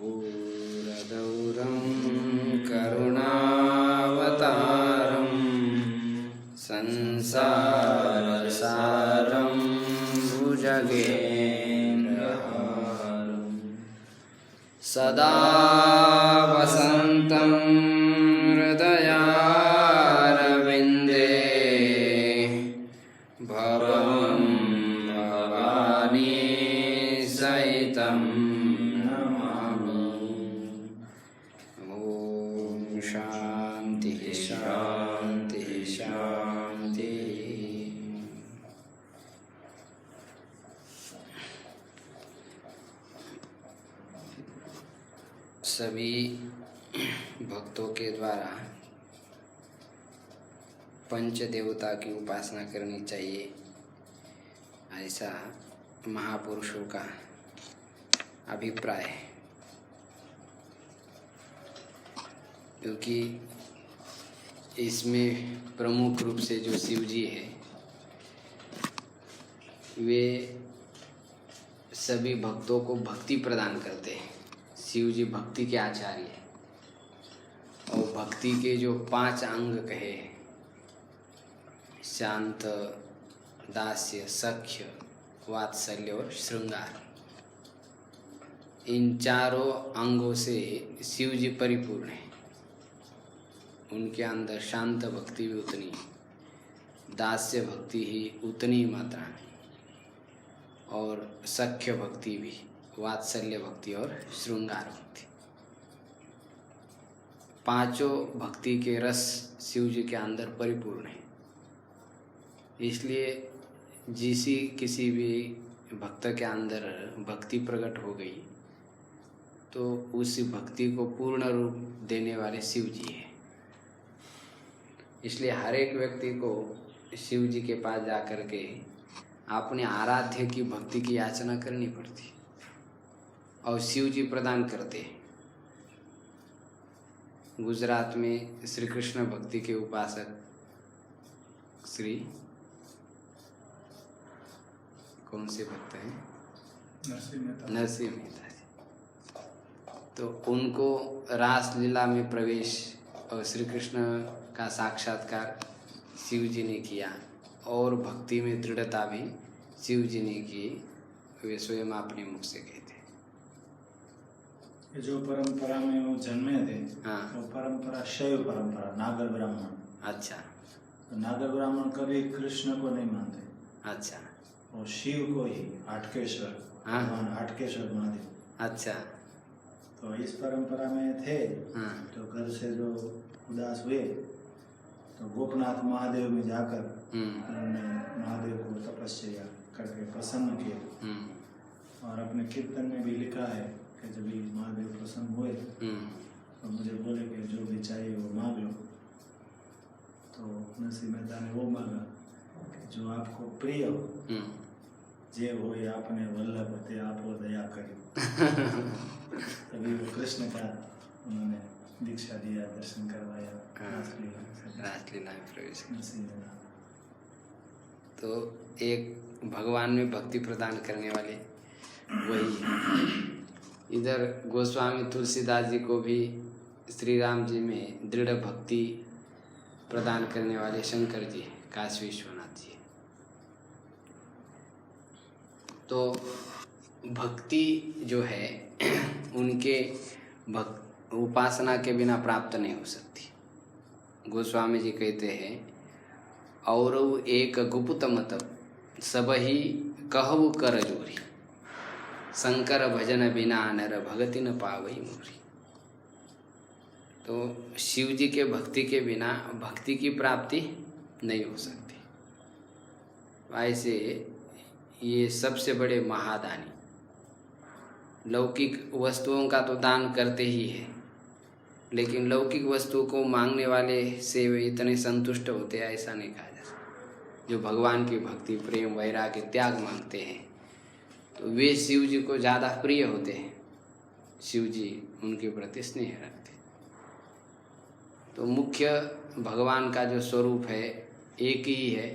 कर्पूरगौरं करुणावतारं संसारसारं भुजगेन्द्रहारं सदा वसन्तं हृदयारविन्दे भवं भवानी सहितं शांति शांति शांति। सभी भक्तों के द्वारा पंच देवता की उपासना करनी चाहिए, ऐसा महापुरुषों का अभिप्राय है। क्योंकि इसमें प्रमुख रूप से जो शिव जी है, वे सभी भक्तों को भक्ति प्रदान करते हैं। शिव जी भक्ति के आचार्य हैं और भक्ति के जो 5 अंग कहे, शांत, दास्य, सख्य, वात्सल्य और श्रृंगार, इन चारों अंगों से शिव जी परिपूर्ण है। उनके अंदर शांत भक्ति भी उतनी, दास्य भक्ति ही उतनी मात्रा में, और सख्य भक्ति भी, वात्सल्य भक्ति और श्रृंगार भक्ति, 5 भक्ति के रस शिव जी के अंदर परिपूर्ण है। इसलिए किसी भी भक्त के अंदर भक्ति प्रकट हो गई तो उस भक्ति को पूर्ण रूप देने वाले शिव जी है। इसलिए हर एक व्यक्ति को शिव जी के पास जाकर के अपने आराध्य की भक्ति की याचना करनी पड़ती और शिव जी प्रदान करते हैं। गुजरात में श्री कृष्ण भक्ति के उपासक श्री कौन से भक्त हैं? नरसिंह मेहता जी। तो उनको रास लीला में प्रवेश और श्री कृष्ण का साक्षात्कार शिव जी ने किया और भक्ति में दृढ़ता भी शिव जी ने की, वे स्वयं अपने मुख से कहते। जो परंपरा में वो जन्मे थे, हाँ, वो परंपरा शैव परंपरा, नागर ब्राह्मण। अच्छा, तो नागर ब्राह्मण कभी कृष्ण को नहीं मानते। अच्छा, और शिव को ही हाटकेश्वर, हाँ, भगवान हाटकेश्वर महादेव। अच्छा, तो इस परंपरा में थे। हाँ, तो घर से जो उदास हुए तो गोपनाथ महादेव में जाकर उन्होंने महादेव को तपस्या करके प्रसन्न किया। और अपने कीर्तन में भी लिखा है कि जब भी महादेव प्रसन्न हुए तो मुझे बोले कि जो भी चाहिए वो मांग लो। तो नरसिंह मेहता ने वो मांगा कि जो आपको प्रिय हो, जे हो या आपने वल्लभ ते आप वो दया करी। तभी वो कृष्ण का उन्होंने दीक्षा दिया, दर्शन करवाया, रासलीला में प्रवेश। नरसिंह मेहता तो एक भगवान में भक्ति प्रदान करने वाले वही है। इधर गोस्वामी तुलसीदास जी को भी श्री राम जी में दृढ़ भक्ति प्रदान करने वाले शंकर जी हैं, काशी विश्वनाथ जी। तो भक्ति जो है उनके उपासना के बिना प्राप्त नहीं हो सकती। गोस्वामी जी कहते हैं, और एक गुप्त मत सब ही कहु कर जोरी, शंकर भजन बिना नर भगति न पावई मोरी। तो शिव जी के भक्ति के बिना भक्ति की प्राप्ति नहीं हो सकती। ऐसे ये सबसे बड़े महादानी लौकिक वस्तुओं का तो दान करते ही है, लेकिन लौकिक वस्तु को मांगने वाले से वे इतने संतुष्ट होते हैं ऐसा नहीं कहा जा सकता। जो भगवान की भक्ति, प्रेम, वैराग्य, त्याग मांगते हैं तो वे शिव जी को ज़्यादा प्रिय होते हैं। शिव जी उनके प्रति स्नेह रखते। तो मुख्य भगवान का जो स्वरूप है एक ही है,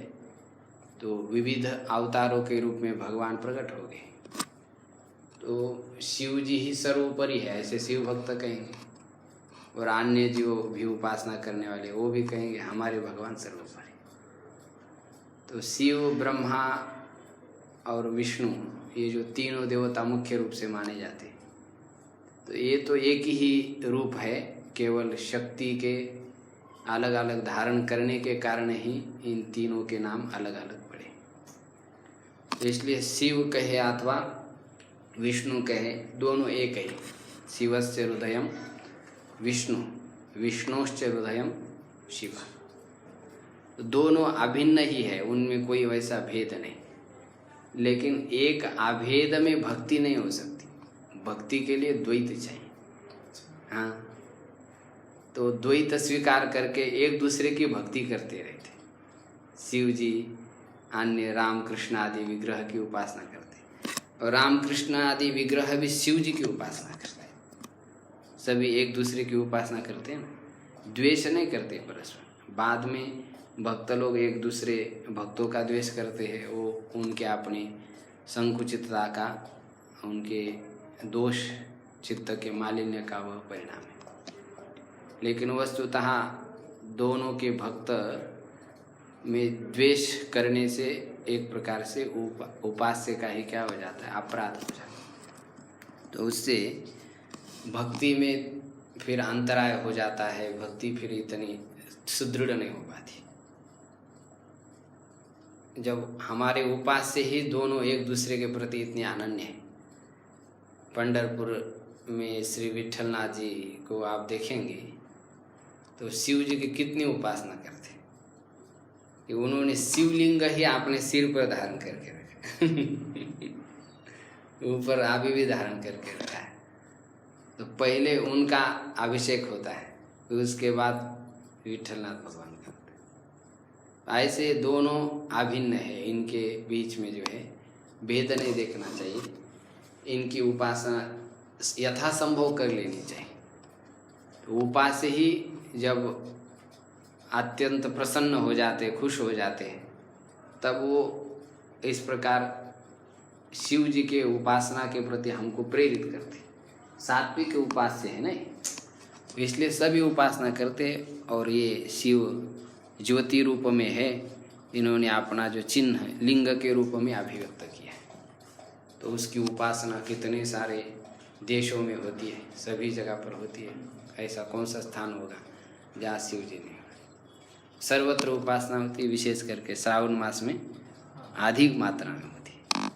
तो विविध अवतारों के रूप में भगवान प्रकट हो गए। तो शिव जी ही सर्वोपरि है, ऐसे शिव भक्त कहेंगे। और अन्य जो भी उपासना करने वाले वो भी कहेंगे हमारे भगवान सर्वोपरि। तो शिव, ब्रह्मा और विष्णु, ये जो तीनों देवता मुख्य रूप से माने जाते हैं। तो ये तो एक ही रूप है, केवल शक्ति के अलग अलग धारण करने के कारण ही इन तीनों के नाम अलग अलग पड़े। तो इसलिए शिव कहे अथवा विष्णु कहे, दोनों एक ही। शिवस्य हृदयम विष्णु, विष्णुश्च हृदयम शिव। तो दोनों अभिन्न ही है, उनमें कोई वैसा भेद नहीं। लेकिन एक अभेद में भक्ति नहीं हो सकती, भक्ति के लिए द्वैत चाहिए। हाँ, तो द्वैत स्वीकार करके एक दूसरे की भक्ति करते रहते। शिव जी अन्य राम कृष्ण आदि विग्रह की उपासना करते, और राम कृष्ण आदि विग्रह भी शिव जी की उपासना करते। सभी एक दूसरे की उपासना करते हैं ना, द्वेष नहीं करते परस्पर। बाद में भक्त लोग एक दूसरे भक्तों का द्वेष करते हैं, वो उनके अपने संकुचितता का, उनके दोष चित्त के मालिन्य का वह परिणाम है। लेकिन वस्तुतः दोनों के भक्त में द्वेष करने से एक प्रकार से उपास्य का ही क्या हो जाता है, अपराध हो जाता है। तो उससे भक्ति में फिर अंतराय हो जाता है, भक्ति फिर इतनी सुदृढ़ नहीं हो पाती। जब हमारे उपास्य ही दोनों एक दूसरे के प्रति इतने अनन्य हैं। पंढरपुर में श्री विठलनाथ जी को आप देखेंगे तो शिव जी की कितनी उपासना करते हैं कि उन्होंने शिवलिंग ही अपने सिर पर धारण करके रखा ऊपर अभी भी धारण करके रखा है। तो पहले उनका अभिषेक होता है, फिर उसके बाद विठलनाथ भगवान करते हैं। ऐसे दोनों अभिन्न है, इनके बीच में जो है भेद नहीं देखना चाहिए। इनकी उपासना यथासंभव कर लेनी चाहिए। तो उपास्य ही जब अत्यंत प्रसन्न हो जाते, खुश हो जाते हैं, तब वो इस प्रकार शिव जी के उपासना के प्रति हमको प्रेरित करते। सात्विक उपास्य है नहीं, इसलिए सभी उपासना करते। और ये शिव ज्योति रूप में है, इन्होंने अपना जो चिन्ह लिंग के रूप में अभिव्यक्त किया है। तो उसकी उपासना कितने सारे देशों में होती है, सभी जगह पर होती है। ऐसा कौन सा स्थान होगा जहाँ शिव जी नहीं होगा। सर्वत्र उपासना होती है, विशेष करके श्रावण मास में अधिक मात्रा में होती है।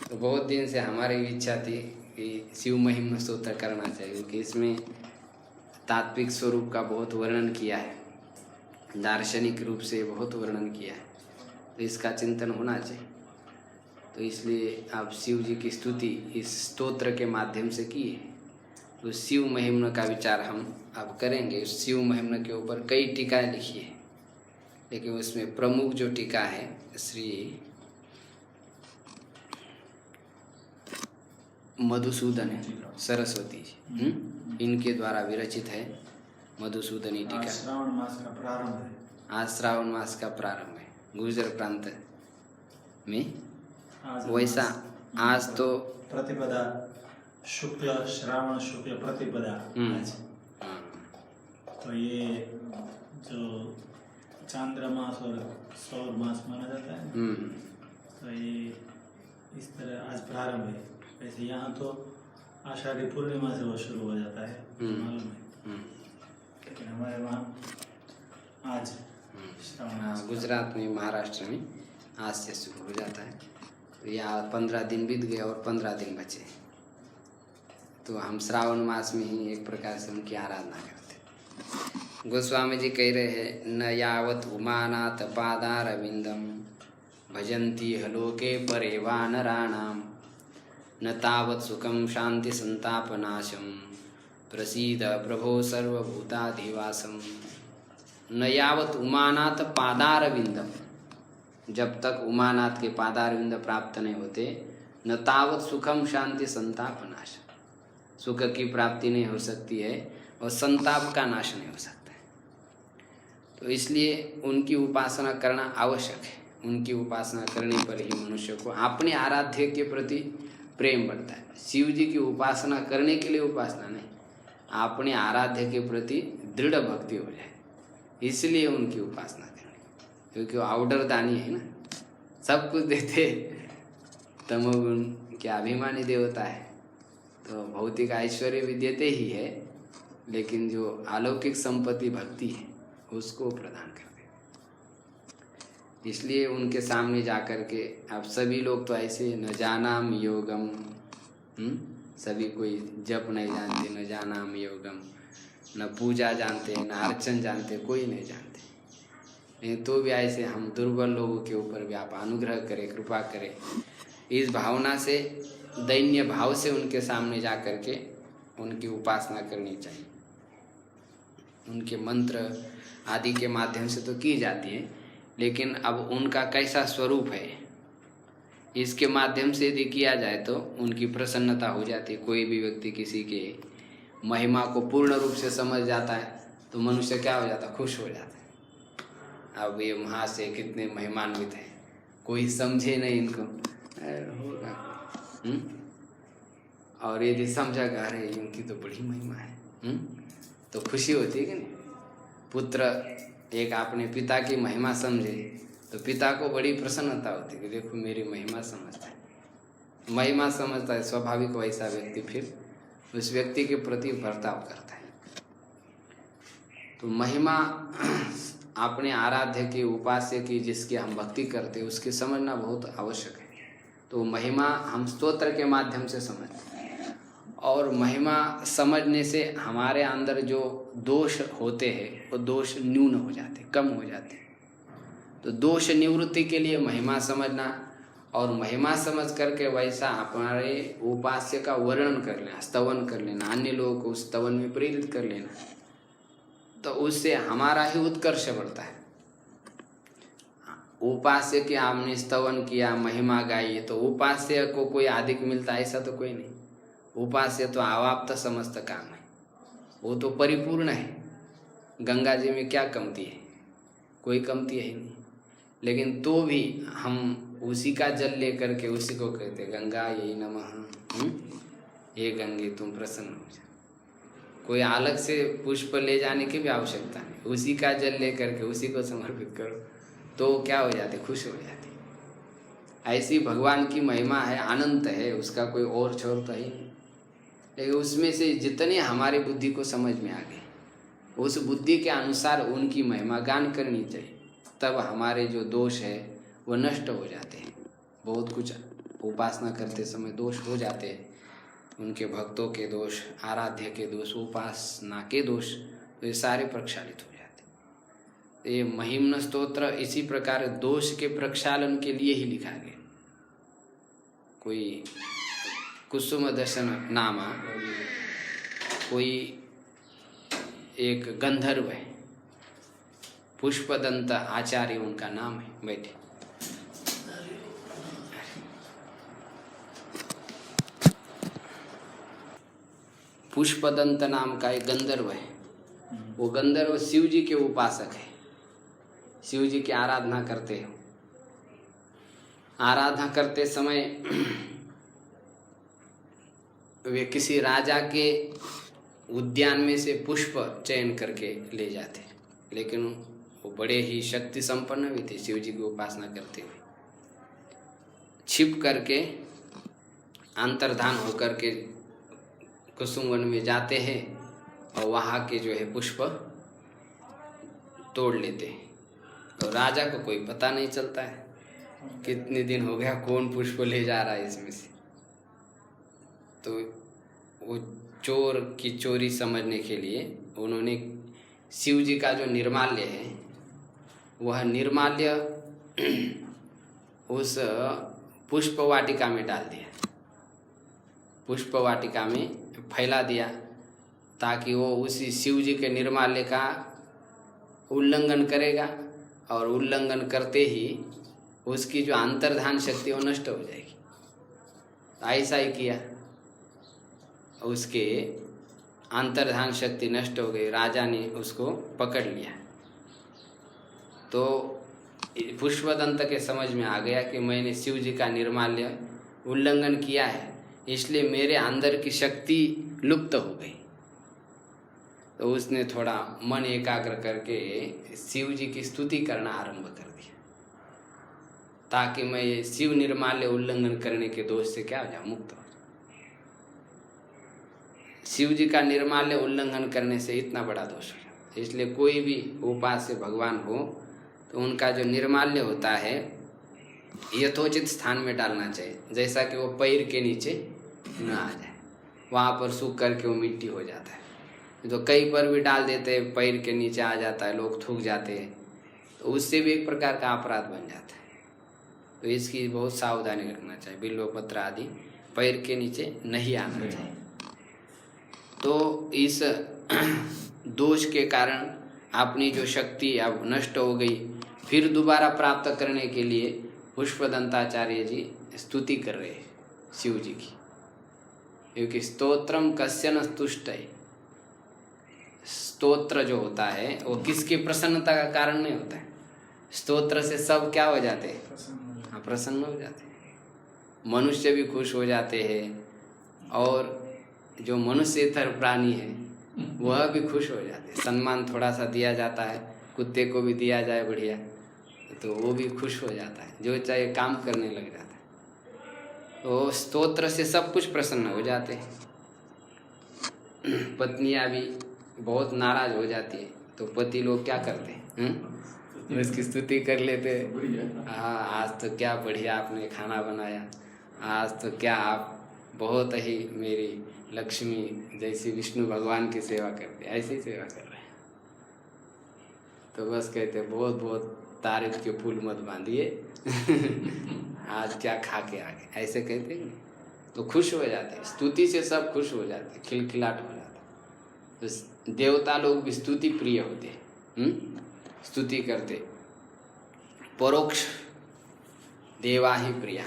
तो बहुत दिन से हमारी इच्छा थी कि शिव महिमा स्तोत्र करना चाहिए, क्योंकि इसमें तात्विक स्वरूप का बहुत वर्णन किया है, दार्शनिक रूप से बहुत वर्णन किया है। तो इसका चिंतन होना चाहिए। तो इसलिए आप शिव जी की स्तुति इस स्तोत्र के माध्यम से की है। तो शिव महिमा का विचार हम अब करेंगे। उस शिव महिमा के ऊपर कई टीकाएं लिखी है, लेकिन उसमें प्रमुख जो टीका है श्री मधुसूदन सरस्वती जी, इनके द्वारा विरचित है मधुसूदनी टीका। आज श्रावण मास का प्रारंभ है। आज श्रावण मास का प्रारंभ है गुर्जर प्रांत में। वैसा आज तो प्रतिपदा शुक्ल, श्रावण शुक्ल प्रतिपदा आज। तो ये जो चांद्रमास और सौर मास माना जाता है, तो ये इस तरह आज प्रारंभ है। वैसे यहाँ तो आषाढ़ी पूर्णिमा से वो शुरू हो जाता है, मालूम है। लेकिन हमारे वहाँ आज श्रावण मास, गुजरात में, महाराष्ट्र में आज से शुरू हो जाता है। तो यहाँ 15 दिन बीत गए और 15 दिन बचे। तो हम श्रावण मास में ही एक प्रकार से उनकी आराधना करते। गोस्वामी जी कह रहे हैं, न यावत उमानाथ पादारविंदम भजन्ति हलोके परे वानराणाम न तावत सुखम शांति संतापनाशम प्रसीद प्रभो सर्वभूताधिवासम। न यावत उमानाथ पादारविंदम, जब तक उमानाथ के पादारविंद प्राप्त नहीं होते, न तावत सुखम शांति संताप नाश, सुख की प्राप्ति नहीं हो सकती है और संताप का नाश नहीं हो सकता है। तो इसलिए उनकी उपासना करना आवश्यक है। उनकी उपासना करने पर ही मनुष्य को अपने आराध्य के प्रति प्रेम बढ़ता है। शिव जी की उपासना करने के लिए उपासना नहीं, अपने आराध्य के प्रति दृढ़ भक्ति हो जाए, इसलिए उनकी उपासना करनी, क्योंकि वो आउटर दानी है ना, सब कुछ देते। तमोगुण के अभिमानी देवता है, तो भौतिक ऐश्वर्य भी देते ही है, लेकिन जो अलौकिक संपत्ति भक्ति है उसको प्रदान करते। इसलिए उनके सामने जाकर के अब सभी लोग तो ऐसे न जानाम योगम, सभी कोई जप नहीं जानते, न जानाम योगम, न पूजा जानते, न अर्चन जानते, कोई नहीं जानते। नहीं तो भी ऐसे हम दुर्बल लोगों के ऊपर भी आप अनुग्रह करें, कृपा करें, इस भावना से, दैन्य भाव से उनके सामने जा कर के उनकी उपासना करनी चाहिए। उनके मंत्र आदि के माध्यम से तो की जाती है, लेकिन अब उनका कैसा स्वरूप है इसके माध्यम से यदि किया जाए तो उनकी प्रसन्नता हो जाती है। कोई भी व्यक्ति किसी के महिमा को पूर्ण रूप से समझ जाता है तो मनुष्य क्या हो जाता है, खुश हो जाता है। अब ये वहाँ से कितने महिमान्वित हैं, कोई समझे नहीं इनको, होगा। और यदि समझा कि अरे इनकी तो बड़ी महिमा है, तो खुशी होती है कि नहीं। पुत्र एक अपने पिता की महिमा समझे तो पिता को बड़ी प्रसन्नता होती है कि देखो मेरी महिमा समझता है, महिमा समझता है, स्वाभाविक वैसा व्यक्ति फिर उस व्यक्ति के प्रति बर्ताव करता है। तो महिमा अपने आराध्य की, उपास्य की, जिसकी हम भक्ति करते हैं उसकी समझना बहुत आवश्यक है। तो महिमा हम स्तोत्र के माध्यम से समझते हैं, और महिमा समझने से हमारे अंदर जो दोष होते हैं वो दोष न्यून हो जाते, कम हो जाते। तो दोष निवृत्ति के लिए महिमा समझना, और महिमा समझ करके वैसा हमारे उपास्य का वर्णन कर लेना, स्तवन कर लेना, अन्य लोगों को उस स्तवन में प्रेरित कर लेना, तो उससे हमारा ही उत्कर्ष बढ़ता है। उपास्य के हमने स्तवन किया, महिमा गाई, तो उपास्य को कोई अधिक मिलता है ऐसा तो कोई नहीं। उपास्य तो अवाप्त समस्त काम है, वो तो परिपूर्ण है। गंगा जी में क्या कमती है, कोई कमती है ही नहीं, लेकिन तो भी हम उसी का जल लेकर के उसी को कहते गंगा यही नमः, ये गंगे तुम प्रसन्न हो जा। कोई अलग से पुष्प ले जाने की भी आवश्यकता नहीं, उसी का जल लेकर के उसी को समर्पित करो तो क्या हो जाते, खुश हो जाते। ऐसी भगवान की महिमा है, अनंत है, उसका कोई और छोर तो ही नहीं। लेकिन उसमें से जितने हमारी बुद्धि को समझ में आ गए, उस बुद्धि के अनुसार उनकी महिमा गान करनी चाहिए, तब हमारे जो दोष है वो नष्ट हो जाते हैं। बहुत कुछ उपासना करते समय दोष हो जाते हैं, उनके भक्तों के दोष, आराध्य के दोष, उपासना के दोष, तो ये सारे प्रक्षालित हो जाते हैं। ये महिम्न स्तोत्र इसी प्रकार दोष के प्रक्षालन के लिए ही लिखा गया। कोई कुसुम दर्शन नामा, कोई एक गंधर्व है, पुष्पदंत आचार्य उनका नाम है। बैठे। पुष्पदंत नाम का एक गंधर्व है। वो गंधर्व शिव जी के उपासक है, शिव जी की आराधना करते हैं। आराधना करते समय वे किसी राजा के उद्यान में से पुष्प चयन करके ले जाते, लेकिन वो बड़े ही शक्ति संपन्न भी थे। शिव जी की उपासना करते हुए छिप करके अंतर्धान होकर के कुसुम वन में जाते हैं और वहाँ के जो है पुष्प तोड़ लेते हैं। तो राजा को कोई पता नहीं चलता है, कितने दिन हो गया कौन पुष्प ले जा रहा है इसमें से। तो वो चोर की चोरी समझने के लिए उन्होंने शिव जी का जो निर्माल्य है वह निर्माल्य उस पुष्प वाटिका में डाल दिया, पुष्प वाटिका में फैला दिया, ताकि वो उसी शिव जी के निर्माल्य का उल्लंघन करेगा, और उल्लंघन करते ही उसकी जो अंतर्धान शक्ति वो नष्ट हो जाएगी। ऐसा ही किया, उसके अंतर्धान शक्ति नष्ट हो गई, राजा ने उसको पकड़ लिया। तो पुष्पदंत के समझ में आ गया कि मैंने शिव जी का निर्माल्य उल्लंघन किया है, इसलिए मेरे अंदर की शक्ति लुप्त हो गई। तो उसने थोड़ा मन एकाग्र करके शिव जी की स्तुति करना आरंभ कर दिया, ताकि मैं ये शिव निर्माल्य उल्लंघन करने के दोष से क्या हो जाऊं, मुक्त हो जाऊं। शिव जी का निर्माल्य उल्लंघन करने से इतना बड़ा दोष हो जाता है। इसलिए कोई भी उपास्य भगवान हो तो उनका जो निर्माल्य होता है यथोचित स्थान में डालना चाहिए, जैसा कि वो पैर के नीचे न आ जाए, वहाँ पर सूख करके वो मिट्टी हो जाता है। तो कहीं पर भी डाल देते हैं, पैर के नीचे आ जाता है, लोग थूक जाते हैं, तो उससे भी एक प्रकार का अपराध बन जाता है। तो इसकी बहुत सावधानी रखना चाहिए, बिल्वपत्र आदि पैर के नीचे नहीं आना चाहिए। तो इस दोष के कारण अपनी जो शक्ति अब नष्ट हो गई, फिर दोबारा प्राप्त करने के लिए पुष्पदंताचार्य जी स्तुति कर रहे हैं शिव जी की, क्योंकि स्तोत्रम कस्य न तुष्टय। स्तोत्र जो होता है वो किसकी प्रसन्नता का कारण नहीं होता है। स्तोत्र से सब क्या हो जाते हैं, प्रसन्न हो जाते हैं। मनुष्य भी खुश हो जाते हैं, और जो मनुष्येतर प्राणी है वह भी खुश हो जाते हैं। सम्मान थोड़ा सा दिया जाता है, कुत्ते को भी दिया जाए बढ़िया, तो वो भी खुश हो जाता है, जो चाहे काम करने लग जाता है। तो स्तोत्र से सब कुछ प्रसन्न हो जाते हैं। पत्नियां भी बहुत नाराज हो जाती है, तो पति लोग क्या करते हैं, उसकी स्तुति कर लेते हैं। हाँ, आज तो क्या बढ़िया आपने खाना बनाया, आज तो क्या आप बहुत ही मेरी लक्ष्मी जैसी विष्णु भगवान की सेवा करते, ऐसी सेवा कर रहे हैं। तो बस कहते बहुत बहुत तारीफ के फूल मत बांधिए आज क्या खा के आ गए, ऐसे कहते हैं। तो खुश हो जाते हैं, स्तुति से सब खुश हो जाते हैं, खिलखिलाट हो जाता है। तो देवता लोग भी स्तुति प्रिय होते हैं, स्तुति करते। परोक्ष देवा ही प्रिया,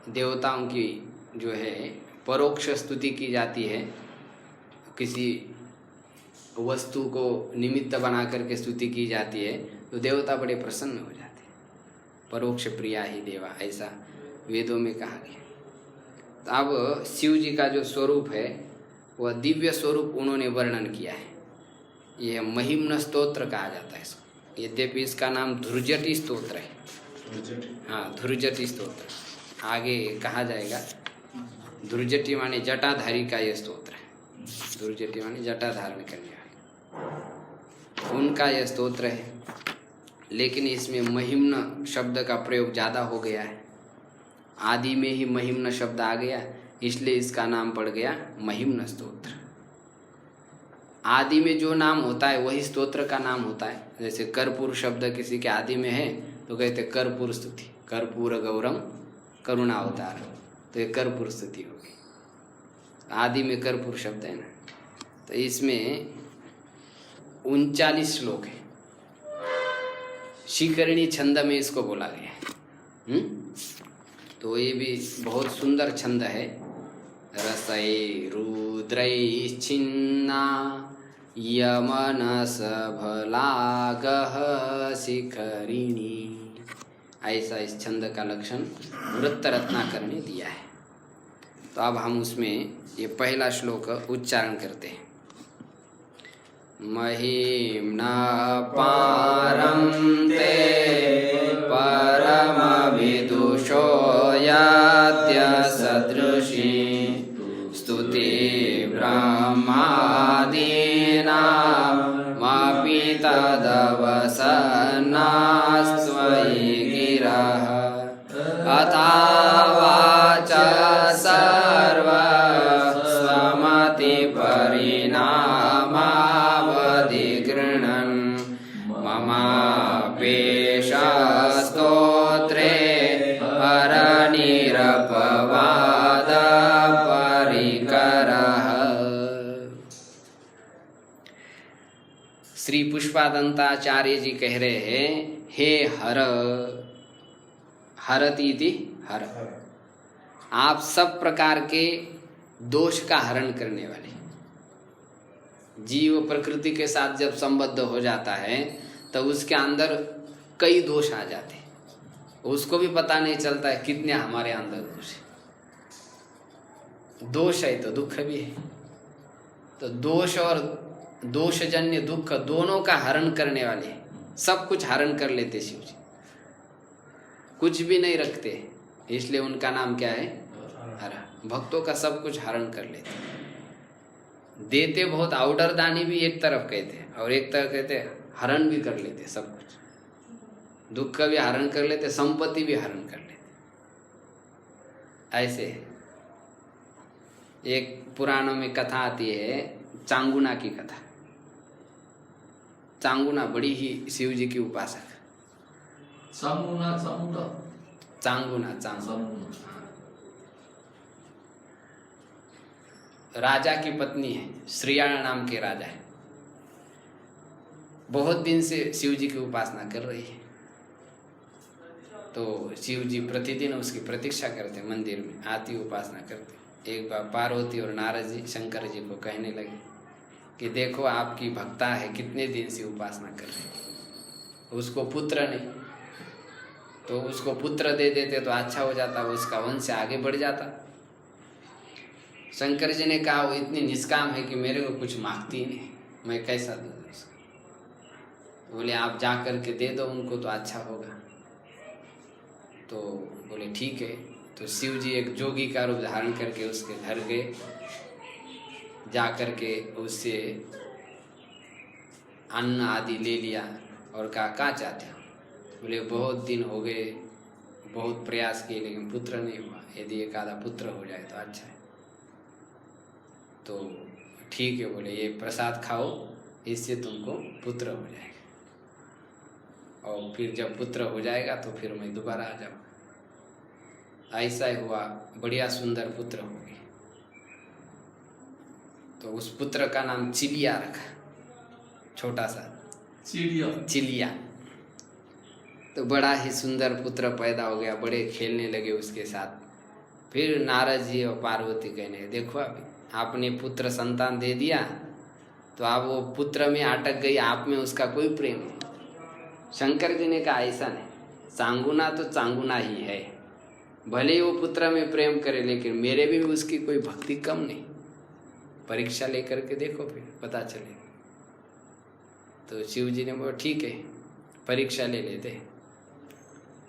देवताओं की जो है परोक्ष स्तुति की जाती है। किसी वस्तु को निमित्त बना करके स्तुति की जाती है तो देवता बड़े प्रसन्न हो जाते हैं। परोक्ष प्रिया ही देवा, ऐसा वेदों में कहा गया। तो अब शिव जी का जो स्वरूप है वह दिव्य स्वरूप उन्होंने वर्णन किया है। यह महिम्न स्तोत्र कहा जाता है इसको, यद्यपि इसका नाम धुर्जटी स्तोत्र है। हाँ, धुर्जटी स्तोत्र आगे कहा जाएगा। धुर्जटी माने जटाधारी का यह स्तोत्र है। धुर्जटी माने जटा धारण करने वाले, उनका यह स्तोत्र है। लेकिन इसमें महिम्न शब्द का प्रयोग ज़्यादा हो गया है। आदि में ही महिम्न शब्द आ गया, इसलिए इसका नाम पड़ गया महिम्न स्तोत्र। आदि में जो नाम होता है वही स्तोत्र का नाम होता है। जैसे कर्पूर शब्द किसी के आदि में है तो कहते कर्पूर स्तुति, कर्पूर गौरम करुणावतार, तो ये कर्पूर स्तुति होगी। आदि में कर्पूर शब्द है ना। तो इसमें 39 श्लोक है। शिखरिणी छंद में इसको बोला गया है। तो ये भी बहुत सुंदर छंद है। रसै रुद्रै छिन्ना यमनस भलागह शिखरिणी, ऐसा इस छंद का लक्षण वृत्त रत्नाकर ने दिया है। तो अब हम उसमें ये पहला श्लोक उच्चारण करते हैं। महिम्ना पारं ते परम विदुषो याद्य सदृशी स्तुति ब्रह्मादीनामपि तदवसन्नास्त्वयि गिरः अथावाच सर्व स्वमति परिणामावधिगृह्णन् ममापेश स्तोत्रे हरनिरपवाद परिकरः। श्री पुष्पादंताचार्य जी कह रहे हैं, हे हर, हरतीति हर, आप सब प्रकार के दोष का हरण करने वाले। जीव प्रकृति के साथ जब संबद्ध हो जाता है तो उसके अंदर कई दोष आ जाते हैं, उसको भी पता नहीं चलता है कितने हमारे अंदर दोष है। दोष है तो दुख भी है। तो दोष और दोषजन्य दुख दोनों का हरण करने वाले, सब कुछ हरण कर लेते शिव जी, कुछ भी नहीं रखते, इसलिए उनका नाम क्या है? हरा। भक्तों का सब कुछ हरण कर लेते, देते बहुत, आउटर दानी भी एक तरफ कहते हैं और एक तरफ कहते हैं हरण भी कर लेते, सब कुछ दुख का भी हरण कर लेते, संपत्ति भी हरण कर लेते। ऐसे एक पुराणों में कथा आती है, चांगुना की कथा। चांगुना बड़ी ही शिव जी की उपासक। चांगुना राजा की पत्नी है, श्रेया नाम के राजा है। बहुत दिन से शिव जी की उपासना कर रही है। तो शिव जी प्रतिदिन उसकी प्रतीक्षा करते, मंदिर में आती, उपासना करते। एक बार पार्वती और नारद जी शंकर जी को कहने लगे कि देखो आपकी भक्ता है, कितने दिन से उपासना कर रही है, उसको पुत्र नहीं, तो उसको पुत्र दे देते तो अच्छा हो जाता, उसका वंश आगे बढ़ जाता। शंकर जी ने कहा वो इतनी निष्काम है कि मेरे को कुछ मांगती ही नहीं, मैं कैसा दूँ उसको। बोले आप जा कर के दे दो उनको तो अच्छा होगा। तो बोले ठीक है। तो शिव जी एक जोगी का रूप धारण करके उसके घर गए, जा कर के उससे अन्न आदि ले लिया और कहा क्या चाहते हो? बोले बहुत दिन हो गए, बहुत प्रयास किए लेकिन पुत्र नहीं हुआ, यदि एक आधा पुत्र हो जाए तो अच्छा है। तो ठीक है, बोले ये प्रसाद खाओ, इससे तुमको पुत्र हो जाएगा, और फिर जब पुत्र हो जाएगा तो फिर मैं दोबारा आ जाऊँगा। ऐसा ही हुआ, बढ़िया सुंदर पुत्र हो गए। तो उस पुत्र का नाम चिलिया रखा, छोटा सा चिलिया। तो बड़ा ही सुंदर पुत्र पैदा हो गया, बड़े खेलने लगे उसके साथ। फिर नारद जी और पार्वती कहने देखो अभी आपने पुत्र संतान दे दिया, तो आप वो पुत्र में अटक गई, आप में उसका कोई प्रेम नहीं। शंकर जी ने कहा ऐसा नहीं, चांगुना तो चांगुना ही है, भले ही वो पुत्र में प्रेम करे लेकिन मेरे भी उसकी कोई भक्ति कम नहीं। परीक्षा लेकर के देखो फिर पता चलेगा। तो शिव जी ने बोला ठीक है, परीक्षा ले लेते।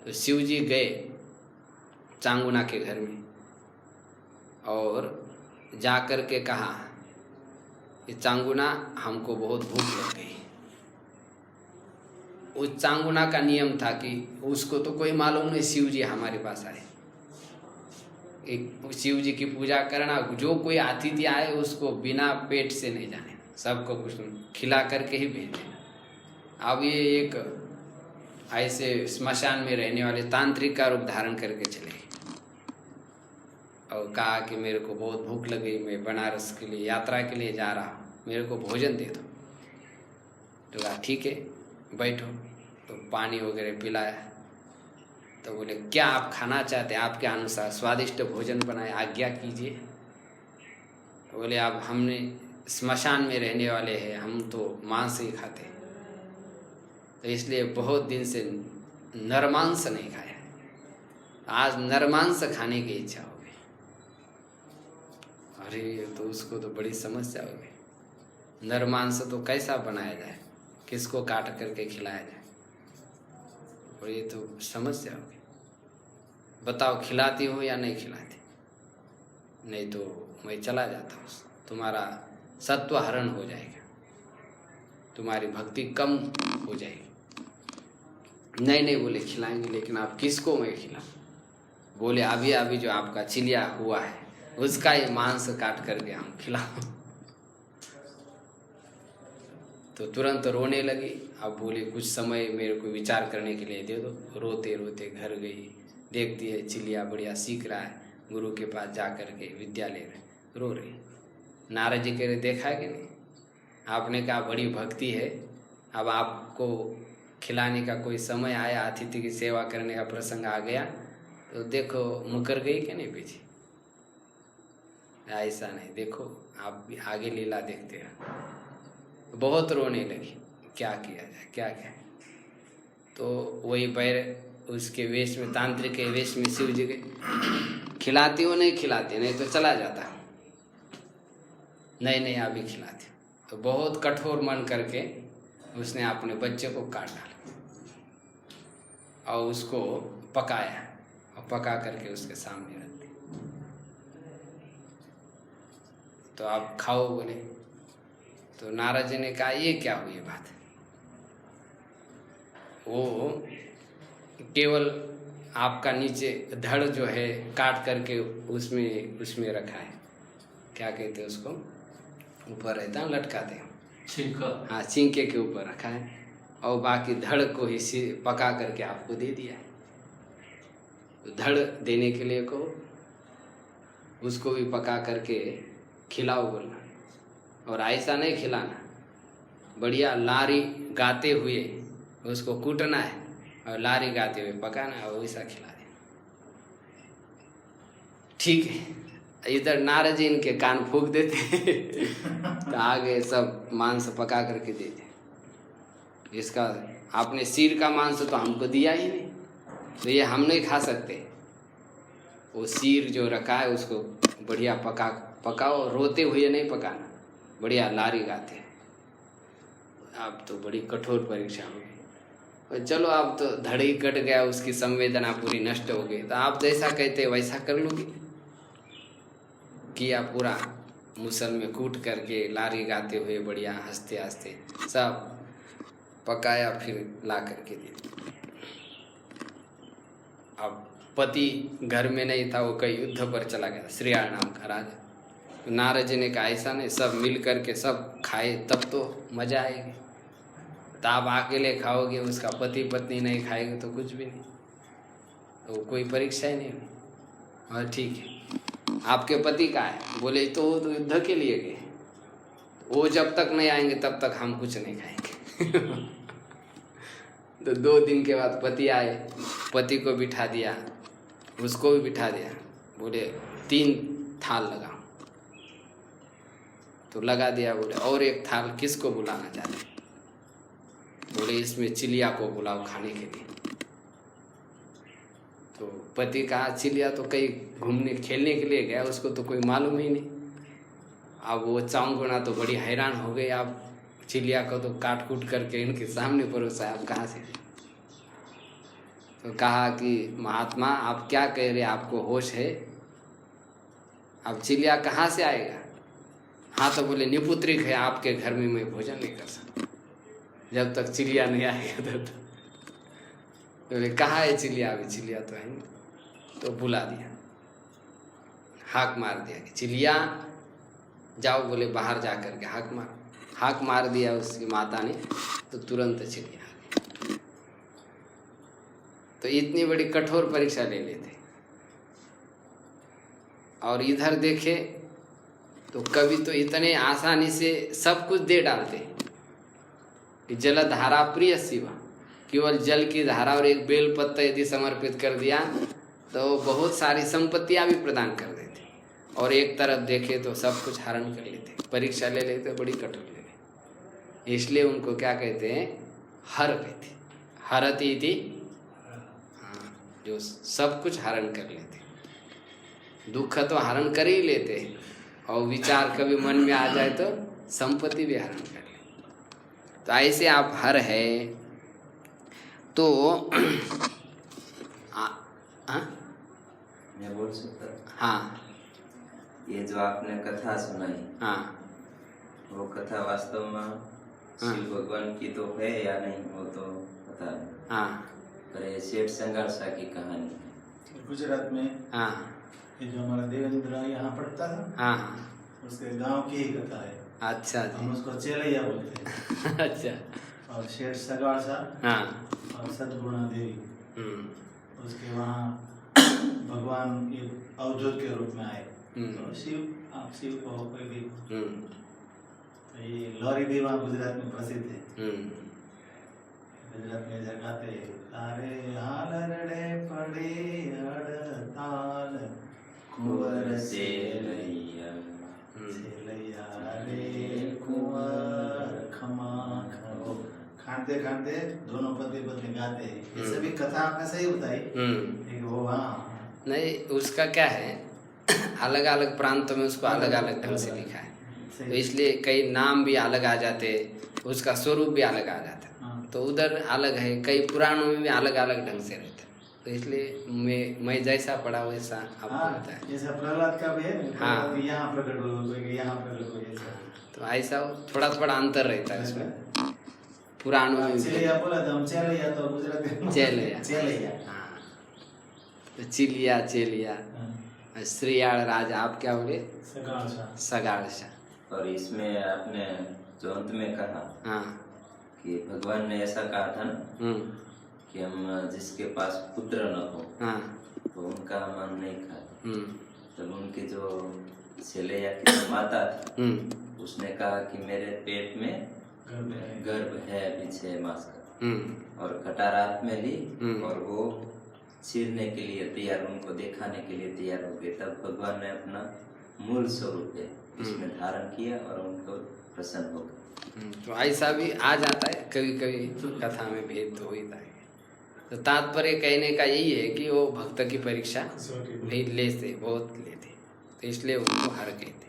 तो शिव जी गए चांगुना के घर में और जा कर के कहा कि चांगुना हमको बहुत भूख लग गई। उस चांगुना का नियम था कि उसको तो कोई मालूम नहीं शिव जी हमारे पास आए, एक शिव जी की पूजा करना, जो कोई अतिथि आए उसको बिना पेट से नहीं जाने, सबको कुछ खिला करके ही भेज देना। अब ये एक ऐसे स्मशान में रहने वाले तांत्रिक का रूप धारण करके चले और कहा कि मेरे को बहुत भूख लगी, मैं बनारस के लिए यात्रा के लिए जा रहा हूँ, मेरे को भोजन दे दो। तो कहा ठीक है बैठो। तो पानी वगैरह पिलाया। तो बोले क्या आप खाना चाहते हैं, आपके अनुसार स्वादिष्ट भोजन बनाए, आज्ञा कीजिए। तो बोले आप हमने स्मशान में रहने वाले हैं, हम तो मांस ही खाते हैं, तो इसलिए बहुत दिन से नरमांस नहीं खाया, आज नरमांस खाने की इच्छा हो गई। अरे तो उसको तो बड़ी समस्या हो गई, नरमांस तो कैसा बनाया जाए, किसको काट करके खिलाया जाए, और ये तो समस्या हो गई। बताओ खिलाती हो या नहीं खिलाती? नहीं तो मैं चला जाता हूँ, तुम्हारा सत्व हरण हो जाएगा, तुम्हारी भक्ति कम हो जाएगी। नहीं नहीं बोले खिलाएंगे, लेकिन आप किसको मैं खिलाऊं? बोले अभी अभी जो आपका चिलिया हुआ है उसका ही मांस काट करके हम खिलाओ। तो तुरंत रोने लगी। अब बोले कुछ समय मेरे को विचार करने के लिए दे दो। रोते रोते घर गई, देखती है चिलिया बढ़िया सीख रहा है, गुरु के पास जा कर के विद्यालय में रो रही। नारद जी कह रहे देखा है कि नहीं, आपने कहा बड़ी भक्ति है, अब आपको खिलाने का कोई समय आया, अतिथि की सेवा करने का प्रसंग आ गया, तो देखो मुकर गई कि नहीं पीछे। ऐसा नहीं, देखो आप भी आगे लीला देखते हो। बहुत रोने लगी, क्या किया जाए क्या क्या। तो वही पैर उसके वेश में, तांत्रिक के वेश में शिव जी गए। खिलाती हो नहीं खिलाती, नहीं तो चला जाता। नहीं नहीं अभी खिलाते। तो बहुत कठोर मन करके उसने अपने बच्चे को काट डाला और उसको पकाया और पका करके उसके सामने रख दिया। तो आप खाओ बोले। तो नारद जी ने कहा ये क्या हुई बात। वो केवल आपका नीचे धड़ जो है काट करके उसमें रखा है, क्या कहते हैं उसको, ऊपर रहता है लटकाते हैं, छिलका। हाँ छिंके के ऊपर रखा है और बाकी धड़ को ही पका करके आपको दे दिया है। तो धड़ देने के लिए को उसको भी पका करके खिलाओ बोलना, और ऐसा नहीं खिलाना, बढ़िया लारी गाते हुए उसको कूटना है और लारी गाते हुए पकाना और वैसा खिला देना। ठीक है। इधर नारद जी इनके कान फूंक देते तो आगे सब मांस पका करके देते। इसका आपने सिर का मांस तो हमको दिया ही नहीं, तो ये हम नहीं खा सकते। वो सिर जो रखा है उसको बढ़िया पकाओ, रोते हुए नहीं पकाना, बढ़िया लारी गाते हैं। अब तो बड़ी कठोर परीक्षा हो गई। और चलो अब तो धड़ ही कट गया, उसकी संवेदना पूरी नष्ट हो गई। तो आप जैसा कहते वैसा कर लोगे। किया पूरा मुसल में कूट करके लारी गाते हुए बढ़िया हंसते हंसते सब पकाया, फिर ला करके दे दिया। अब पति घर में नहीं था, वो कई युद्ध पर चला गया, श्रीयाल नाम का राजा। तो नारद जी ने कहा ऐसा नहीं, सब मिल करके सब खाए तब तो मजा आएगी। तो आप अकेले खाओगे, उसका पति पत्नी नहीं खाएंगे तो कुछ भी नहीं, तो कोई परीक्षा ही नहीं हुई। और ठीक है, आपके पति का है बोले तो युद्ध के लिए गए, वो जब तक नहीं आएंगे तब तक हम कुछ नहीं खाएंगे। तो 2 दिन के बाद पति आए, पति को बिठा दिया, उसको भी बिठा दिया, बोले 3 थाल लगाओ। तो लगा दिया। बोले और 1 थाल किसको बुलाना चाहते? बोले इसमें चिलिया को बुलाओ खाने के लिए। तो पति कहा चिलिया तो कहीं घूमने खेलने के लिए गया, उसको तो कोई मालूम ही नहीं। अब वो चांगुना तो बड़ी हैरान हो गई, आप चिलिया को तो काट कूट करके इनके सामने परोसा, आप कहाँ से? तो कहा कि महात्मा आप क्या कह रहे, आपको होश है? अब चिलिया कहाँ से आएगा? हाँ तो बोले निपुत्रिक है, आपके घर में मैं भोजन नहीं कर सकता जब तक चिलिया नहीं आएगा तब तक। बोले कहाँ है चिलिया? अभी चिलिया तो है नहीं। तो बुला दिया, हाक मार दिया कि चिलिया जाओ। बोले बाहर जा करके हाक मार दिया उसकी माता ने, तो तुरंत चिलिया आ गई। तो इतनी बड़ी कठोर परीक्षा ले लेते। और इधर देखे तो कभी तो इतने आसानी से सब कुछ दे डालते कि जलधारा प्रिय शिवा, केवल जल की धारा और एक बेल पत्ता यदि समर्पित कर दिया तो बहुत सारी संपत्तियां भी प्रदान कर देते। और एक तरफ देखे तो सब कुछ हरण कर लेते, परीक्षा ले लेते, बड़ी कठोर ले लेते। इसलिए उनको क्या कहते हैं? हर कहते, हरती थी। हाँ, जो सब कुछ हरण कर लेते। दुख तो हरण कर ही लेते, और विचार कभी मन में आ जाए तो संपत्ति भी हरण कर ले। तो ऐसे आप हर है तो मैं बोल सकता? हाँ, ये जो आपने कथा सुनाई, हाँ, वो कथा वास्तव में शिव भगवान की तो है या नहीं वो तो पता नहीं। हाँ, पर ये सेठ संघर्षा की कहानी है। गुजरात में हाँ, ये जो हमारा देवेंद्र यहाँ पढ़ता है, हाँ, उसके गांव की ही कथा है। अच्छा हम जी। उसको चेलैया बोलते हैं। अच्छा, और शेठ सगाड़सा हाँ, और सदगुणा देवी, उसके वहाँ भगवान ये अवधूत के रूप में आए। तो शिव, आप शिव को कोई भी, तो ये लौरी भी वहाँ गुजरात में प्रसिद्ध है। गुजरात में जगाते तारे हाल रड़े पड़े हड़ताल कुंवर से लैया रे कुंवर खमा खो। खानते खानते दोनों पति पत्नी गाते हैं। ये सभी कथा आपने सही बताई। एक वो नहीं, उसका क्या है, अलग अलग प्रांतों में उसको अलग अलग ढंग से लिखा है। सही। तो इसलिए कई नाम भी अलग आ जाते, उसका स्वरूप भी अलग आ जाता। हाँ। तो उधर अलग है, कई पुराणों में भी अलग अलग ढंग से रहता है। तो इसलिए मैं जैसा पढ़ा वैसा आपको हाँ, बताया। जैसे प्रहलाद का भी है ना, हाँ। प्रहलाद यहाँ प्रकट हो, कोई यहाँ प्रकट हो, ऐसा। तो ऐसा थोड़ा थोड़ा अंतर रहता है उसमें, पुराणों में भी। चिलिया बोला तो हम चेलैया, तो गुजराती में चेलैया। चेलैया। हाँ, तो चिलिया चेलिया। हाँ। श्रीयाल राज, आप क्या बोले? सगाड़ सगाड़शा। और इसमें आपने जो अंत में कहा हाँ। कि भगवान ने ऐसा कहा था ना कि हम जिसके पास पुत्र न हो हाँ। तो उनका मन नहीं खाते। हम्म। तब उनकी जो सेलैया की जो माता थी उसने कहा कि मेरे पेट में गर्भ है अभी 6 मास का। और कटार हाथ में ली और वो चीरने के लिए तैयार, उनको दिखाने के लिए तैयार हो गए। तब भगवान ने अपना मूल स्वरूप है इसमें धारण किया और उनको प्रसन्न हो गए। तो ऐसा भी आ जाता है कभी कभी, कथा में भेद तो होता है। तो तात्पर्य कहने का यही है कि वो भक्त की परीक्षा भी लेते, बहुत लेते, तो इसलिए उनको हर कहते।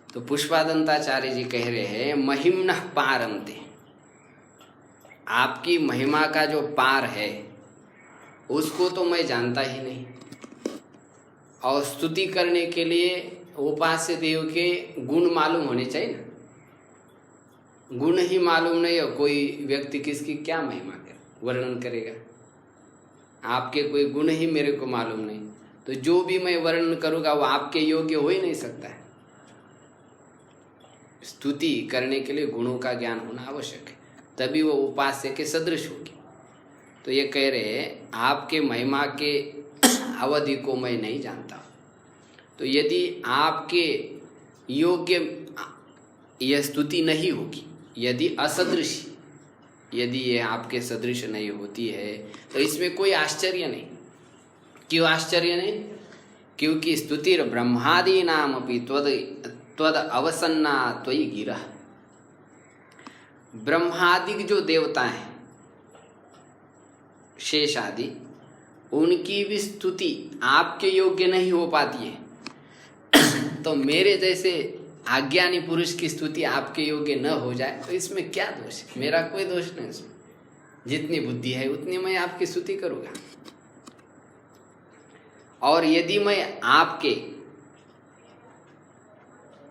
तो पुष्पादंताचार्य जी कह रहे हैं महिम्नः पारंते, आपकी महिमा का जो पार है उसको तो मैं जानता ही नहीं। और स्तुति करने के लिए उपास्य देव के गुण मालूम होने चाहिए ना। गुण ही मालूम नहीं हो, कोई व्यक्ति किसकी क्या महिमा कर वर्णन करेगा? आपके कोई गुण ही मेरे को मालूम नहीं, तो जो भी मैं वर्णन करूँगा वो आपके योग्य हो ही नहीं सकता है। स्तुति करने के लिए गुणों का ज्ञान होना आवश्यक है, तभी वो उपास्य के सदृश होगी। तो ये कह रहे हैं आपके महिमा के अवधि को मैं नहीं जानता। तो यदि आपके योग्य यह स्तुति नहीं होगी, यदि असदृश, यदि ये आपके सदृश नहीं होती है, तो इसमें कोई आश्चर्य नहीं। क्यों आश्चर्य नहीं? क्योंकि स्तुतिर ब्रह्मादि नाम अपि त्वद अवसन्ना त्वयि गिरः। ब्रह्मादि जो देवता हैं, शेष आदि, उनकी भी स्तुति आपके योग्य नहीं हो पाती है। तो मेरे जैसे आज्ञानी पुरुष की स्तुति आपके योग्य न हो जाए तो इसमें क्या दोष है? मेरा कोई दोष नहीं इसमें। जितनी बुद्धि है उतनी मैं आपकी स्तुति करूँगा। और यदि मैं आपके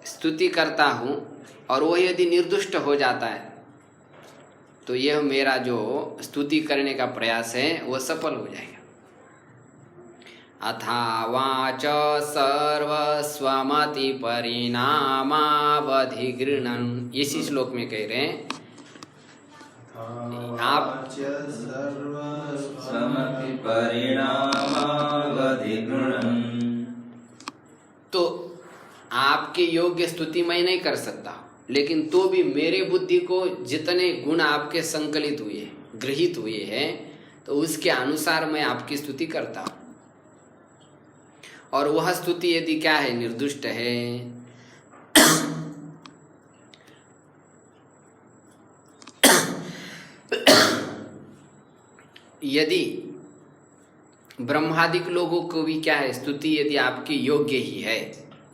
स्तुति करता हूँ और वो यदि निर्दुष्ट हो जाता है तो यह मेरा जो स्तुति करने का प्रयास है वो सफल हो जाएगा। अथावाच सर्वस्वमति परिणामावधिगृह्णन्, इसी श्लोक में कह रहे हैं आप सर्वस्वमति परिणामावधिगृह्णन्। तो आपके योग्य स्तुति मैं नहीं कर सकता, लेकिन तो भी मेरे बुद्धि को जितने गुण आपके संकलित हुए, गृहित हुए हैं, तो उसके अनुसार मैं आपकी स्तुति करता हूँ। और वह स्तुति यदि क्या है, निर्दुष्ट है, यदि ब्रह्मादिक लोगों को भी क्या है, स्तुति यदि आपकी योग्य ही है,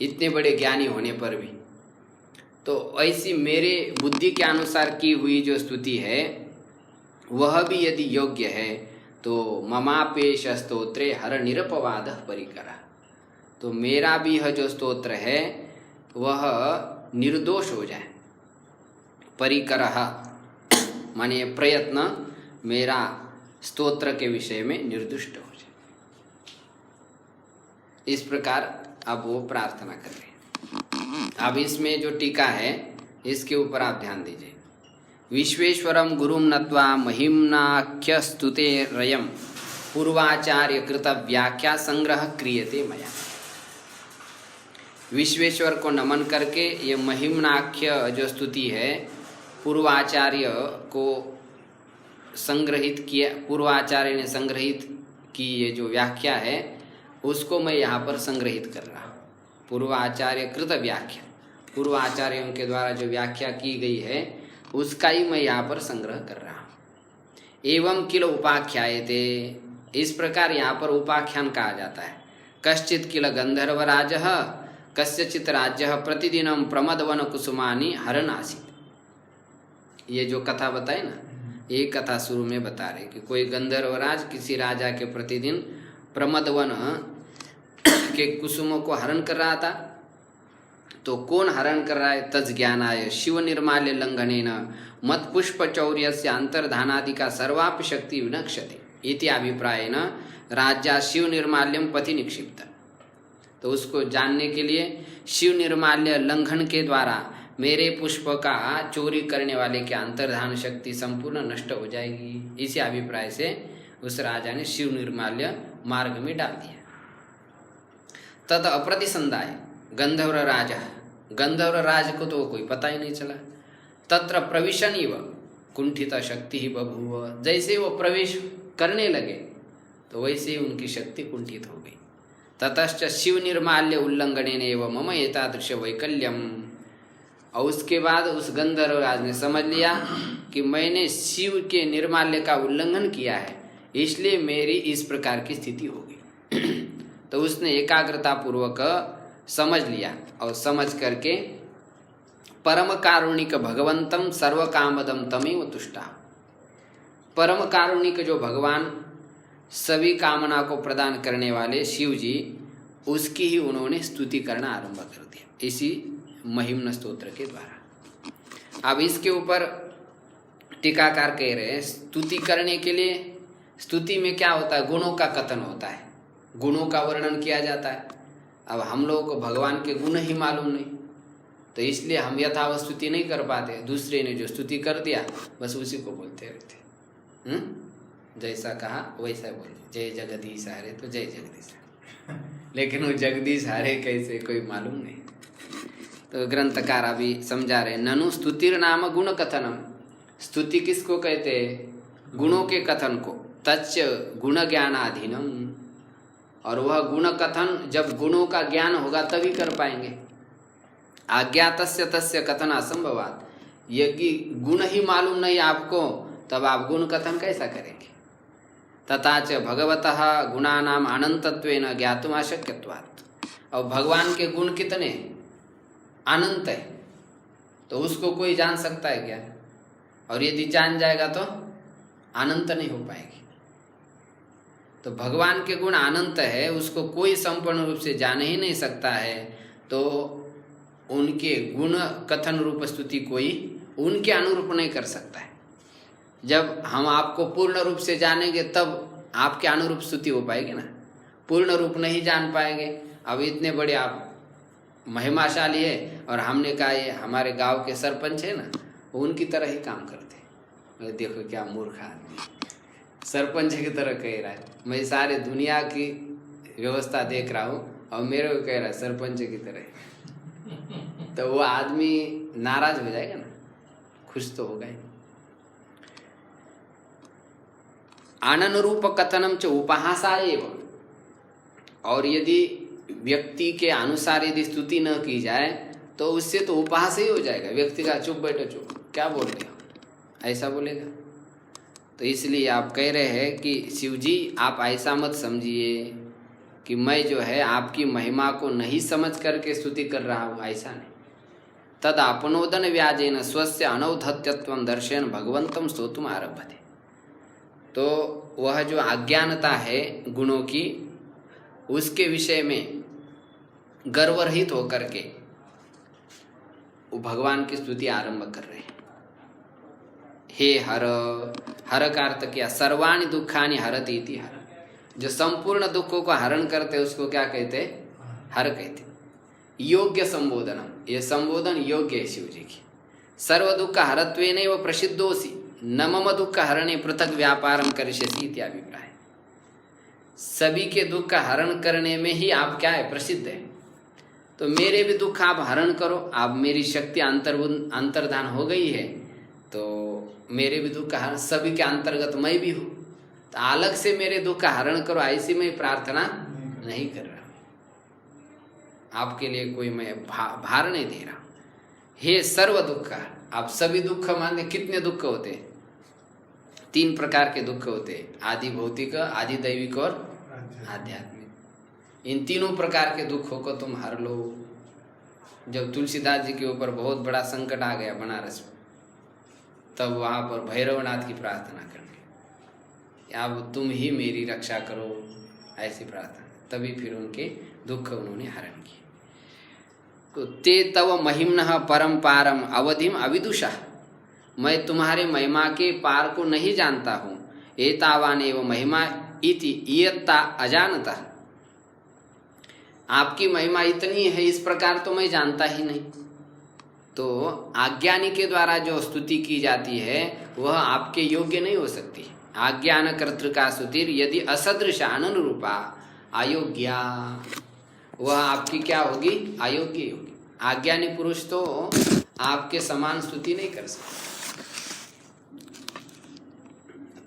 इतने बड़े ज्ञानी होने पर भी, तो ऐसी मेरे बुद्धि के अनुसार की हुई जो स्तुति है वह भी यदि योग्य है तो ममापेश स्तोत्रे हर निरपवाद परिकरा, तो मेरा भी यह जो स्तोत्र है वह निर्दोष हो जाए। परिकरः माने प्रयत्न मेरा स्तोत्र के विषय में निर्दुष्ट हो जाए। इस प्रकार अब वो प्रार्थना कर रहे हैं। अब इसमें जो टीका है इसके ऊपर आप ध्यान दीजिए। विश्वेश्वरम गुरुम नत्वा महिम्नाख्य स्तुते रयम पूर्वाचार्य कृत व्याख्या संग्रह क्रियते मया। विश्वेश्वर को नमन करके ये महिम्नाख्य जो स्तुति है पूर्वाचार्य को संग्रहित किया, पूर्वाचार्य ने संग्रहित की ये जो व्याख्या है उसको मैं यहाँ पर संग्रहित कर रहा हूँ। पूर्वाचार्य कृत व्याख्या, पूर्वाचार्यों के द्वारा जो व्याख्या की गई है उसका ही मैं यहाँ पर संग्रह कर रहा हूँ। एवं किल उपाख्यायते, इस प्रकार यहाँ पर उपाख्यान कहा जाता है। कश्चित किल गंधर्वराजः कस्यचित् राज्यः प्रतिदिनं प्रमदवन कुसुमानि हरन् आसीत्। ये जो कथा बताई ना, ये कथा शुरू में बता रहे कि कोई गंधर्वराज किसी राजा के प्रतिदिन प्रमदवन के कुसुमों को हरण कर रहा था। तो कौन हरण कर रहा है? तज ज्ञानाय शिव निर्माल्य लंघनेन मत पुष्प चौर्यस्य अंतर्धानादि का सर्वापि शक्ति विनक्ष्यते इति अभिप्रायेन राज्या शिव निर्माल्यम पथि निक्षिप्त। तो उसको जानने के लिए शिव निर्माल्य लंघन के द्वारा मेरे पुष्प का चोरी करने वाले की अंतर्धान शक्ति संपूर्ण नष्ट हो जाएगी। इसी अभिप्राय से उस राजा ने शिव निर्माल्य मार्ग में डाल दिया। तद अप्रतिसंधाय गंधर्व राजा, गंधर्व राज को तो कोई पता ही नहीं चला। तत्र प्रविशन इव कुंठित शक्ति ही बभूव। जैसे वो प्रवेश करने लगे तो वैसे ही उनकी शक्ति कुंठित हो गई। ततश्च शिव निर्माल्य उल्लंघनेन एव मम एतादृश वैकल्यम। और उसके बाद उस गंधर्व राज ने समझ लिया कि मैंने शिव के निर्माल्य का उल्लंघन किया है, इसलिए मेरी इस प्रकार की स्थिति हो गई। तो उसने एकाग्रता पूर्वक समझ लिया और समझ करके परम कारुणिक भगवंतम सर्व कामदम तमेव तुष्टा। परम कारुणिक जो भगवान सभी कामना को प्रदान करने वाले शिव जी, उसकी ही उन्होंने स्तुति करना आरंभ कर दिया इसी महिम्न स्तोत्र के द्वारा। अब इसके ऊपर टीकाकार कह रहे हैं, स्तुति करने के लिए स्तुति में क्या होता है? गुणों का कथन होता है, गुणों का वर्णन किया जाता है। अब हम लोगों को भगवान के गुण ही मालूम नहीं, तो इसलिए हम यथावत स्तुति नहीं कर पाते। दूसरे ने जो स्तुति कर दिया बस उसी को बोलते रहते। जैसा कहा वैसा बोले, जय जगदीश हरे तो जय जगदीश हरे, लेकिन वो जगदीश हरे कैसे कोई मालूम नहीं। तो ग्रंथकार अभी समझा रहे, ननु स्तुतिर नाम गुण कथनम। स्तुति किसको कहते हैं? गुणों के कथन को। तच्च गुण ज्ञानाधीनम। और वह गुण कथन जब गुणों का ज्ञान होगा तभी कर पाएंगे। अज्ञातस्य तस्य कथन असंभवात्। यदि गुण ही मालूम नहीं आपको, तब आप गुण कथन कैसा करेंगे? तथाच भगवतः गुणानाम अनंतत्वेन ज्ञातुम अशक्यत्वात्। और भगवान के गुण कितने अनंत है, तो उसको कोई जान सकता है क्या? और यदि जान जाएगा तो अनंत नहीं हो पाएगी। तो भगवान के गुण अनंत है, उसको कोई संपूर्ण रूप से जान ही नहीं सकता है। तो उनके गुण कथन रूप स्तुति कोई उनके अनुरूप नहीं कर सकता है। जब हम आपको पूर्ण रूप से जानेंगे तब आपके अनुरूप स्तुति हो पाएगी ना। पूर्ण रूप नहीं जान पाएंगे। अब इतने बड़े आप महिमाशाली है और हमने कहा ये हमारे गांव के सरपंच है ना, उनकी तरह ही काम करते। देखो क्या मूर्ख आदमी, सरपंच की तरह कह रहा है। मैं सारे दुनिया की व्यवस्था देख रहा हूँ और मेरे को कह रहा है सरपंच की तरह। तो वो आदमी नाराज हो जाएगा ना, खुश तो होगा ही। आननुरूप कथनम च उपहासा एव। और यदि व्यक्ति के अनुसार यदि स्तुति न की जाए तो उससे तो उपहास ही हो जाएगा। व्यक्ति का चुप बैठो चुप, क्या बोल रहे हो, ऐसा बोलेगा। तो इसलिए आप कह रहे हैं कि शिवजी आप ऐसा मत समझिए कि मैं जो है आपकी महिमा को नहीं समझ करके स्तुति कर रहा हूँ, ऐसा नहीं। तद अपनोदन व्याजेन स्वस्य अनौद्धत्यत्वं दर्शयन् भगवंतम स्तोतुम आरभते। तो वह जो अज्ञानता है गुणों की, उसके विषय में गर्वरहित होकर के वो भगवान की स्तुति आरंभ कर रहे हैं। हे हर, हर का अर्थ क्या? सर्वाणि दुखानि हरति इति हर। जो संपूर्ण दुखों को हरण करते हैं उसको क्या कहते? हर कहते। योग्य संबोधनम, ये संबोधन योग्य है शिव जी की। सर्व दुख हरत्वेनैव प्रसिद्धोसि न मम दुख हरणे पृथक व्यापारम करिष्यसि इति अभिप्राय। सभी के दुख का हरण करने में ही आप क्या है? प्रसिद्ध है। तो मेरे भी दुख आप हरण करो। आप मेरी शक्ति अंतर्धान हो गई है तो मेरे भी दुख का हरण, सभी के अंतर्गत मैं भी हूँ, तो अलग से मेरे दुख का हरण करो, ऐसी मैं प्रार्थना नहीं कर रहा। आपके लिए कोई मैं भार नहीं दे रहा। हे सर्व दुख, आप सभी दुख माने। कितने दुख होते हैं? 3 प्रकार के दुख होते हैं, आदि भौतिक, आदि दैविक और आध्यात्मिक। इन तीनों प्रकार के दुखों को तुम हर लो। जब तुलसीदास जी के ऊपर बहुत बड़ा संकट आ गया बनारस में, तब वहाँ पर भैरवनाथ की प्रार्थना करने, अब तुम ही मेरी रक्षा करो, ऐसी प्रार्थना। तभी फिर उनके दुख उन्होंने हरण किए। तो ते तव महिम्नः परम पारम अवधिम अविदुषा, मैं तुम्हारे महिमा के पार को नहीं जानता हूँ। एतावान एव महिमा इति इयत्ता अजानता, आपकी महिमा इतनी है इस प्रकार तो मैं जानता ही नहीं। तो आज्ञानी के द्वारा जो स्तुति की जाती है वह आपके योग्य नहीं हो सकती। आज्ञान कर्तृका स्तुतिर यदि असदृश अनुरूपा अयोग्या, वह आपकी क्या होगी? अयोग्य होगी। आज्ञानी पुरुष तो आपके समान स्तुति नहीं कर सकते।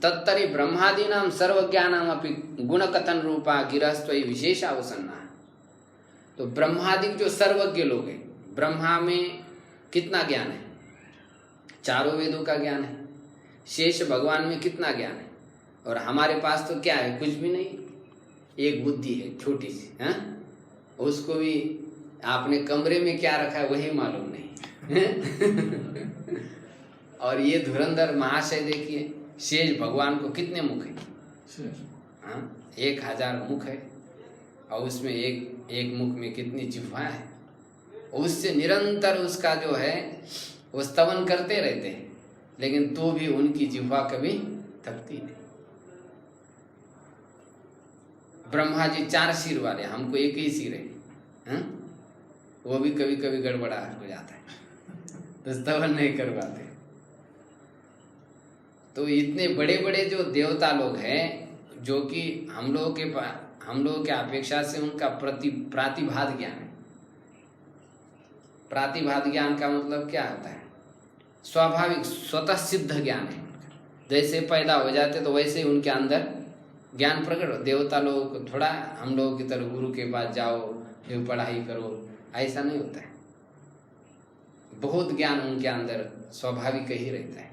तत्तरी ब्रह्मादीनां सर्वज्ञानाम अपि गुणकथन रूपा गिरस्त्वयि विशेष अवसन्ना। तो ब्रह्मादि जो सर्वज्ञ लोग हैं, ब्रह्मा में कितना ज्ञान है? चारों वेदों का ज्ञान है। शेष भगवान में कितना ज्ञान है? और हमारे पास तो क्या है? कुछ भी नहीं, एक बुद्धि है छोटी सी, है? उसको भी आपने कमरे में क्या रखा है वही मालूम नहीं। और ये धुरंधर महाशय देखिए, शेष भगवान को कितने मुख है? हाँ, 1000 मुख है, और उसमें एक मुख में कितनी जिह्वा है। उससे निरंतर उसका जो है वो स्तवन करते रहते हैं, लेकिन तो भी उनकी जिह्वा कभी थकती नहीं। ब्रह्मा जी 4 सिर वाले, हमको एक ही सिर है, हाँ? वो भी कभी कभी गड़बड़ा हो जाता है, तो स्तवन नहीं कर पाते। तो इतने बड़े बड़े जो देवता लोग हैं, जो कि हम लोगों के अपेक्षा से उनका प्रातिभाद ज्ञान है। प्रातिभाद ज्ञान का मतलब क्या होता है? स्वाभाविक स्वतः सिद्ध ज्ञान है उनका। जैसे पैदा हो जाते तो वैसे उनके अंदर ज्ञान प्रकट हो। देवता लोगों को थोड़ा हम लोगों की तरह गुरु के पास जाओ फिर पढ़ाई करो, ऐसा नहीं होता है। बहुत ज्ञान उनके अंदर स्वाभाविक ही रहता है।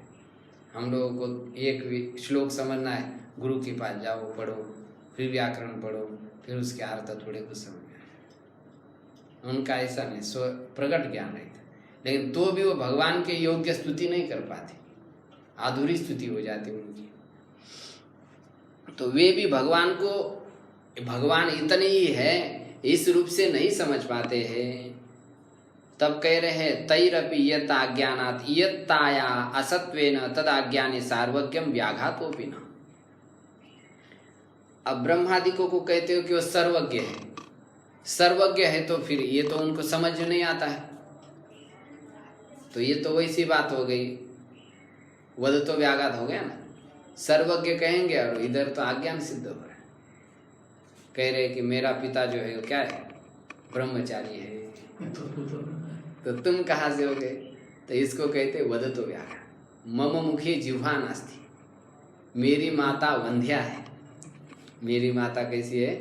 हम लोगों को एक श्लोक समझना है, गुरु के पास जाओ, पढ़ो, फिर व्याकरण पढ़ो, फिर उसके अर्थ थोड़े कुछ समझ में। उनका ऐसा नहीं, स्व प्रकट ज्ञान रहता है। लेकिन तो भी वो भगवान के योग्य स्तुति नहीं कर पाते, अधूरी स्तुति हो जाती उनकी। तो वे भी भगवान को भगवान इतने ही है इस रूप से नहीं समझ पाते हैं। तब कह रहे हैं तैरपि यत् अज्ञानात् इयत्ताया असत्वेन तद अज्ञाने सार्वज्ञम व्याघातोपि न। अब ब्रह्मादिकों को कहते हो कि वो सर्वज्ञ है। सर्वज्ञ है तो फिर ये तो उनको समझ नहीं आता है, तो ये तो वैसी बात हो गई, वध तो व्याघात हो गया ना। सर्वज्ञ कहेंगे और इधर तो अज्ञान सिद्ध हो रहा है। कह रहे कि मेरा पिता जो है वो क्या है? ब्रह्मचारी है, तो तुम कहाँ से हो गए? तो इसको कहते वध तो व्याघात। मम मुखे जिह्वा नास्ति, मेरी माता वंध्या है। मेरी माता कैसी है?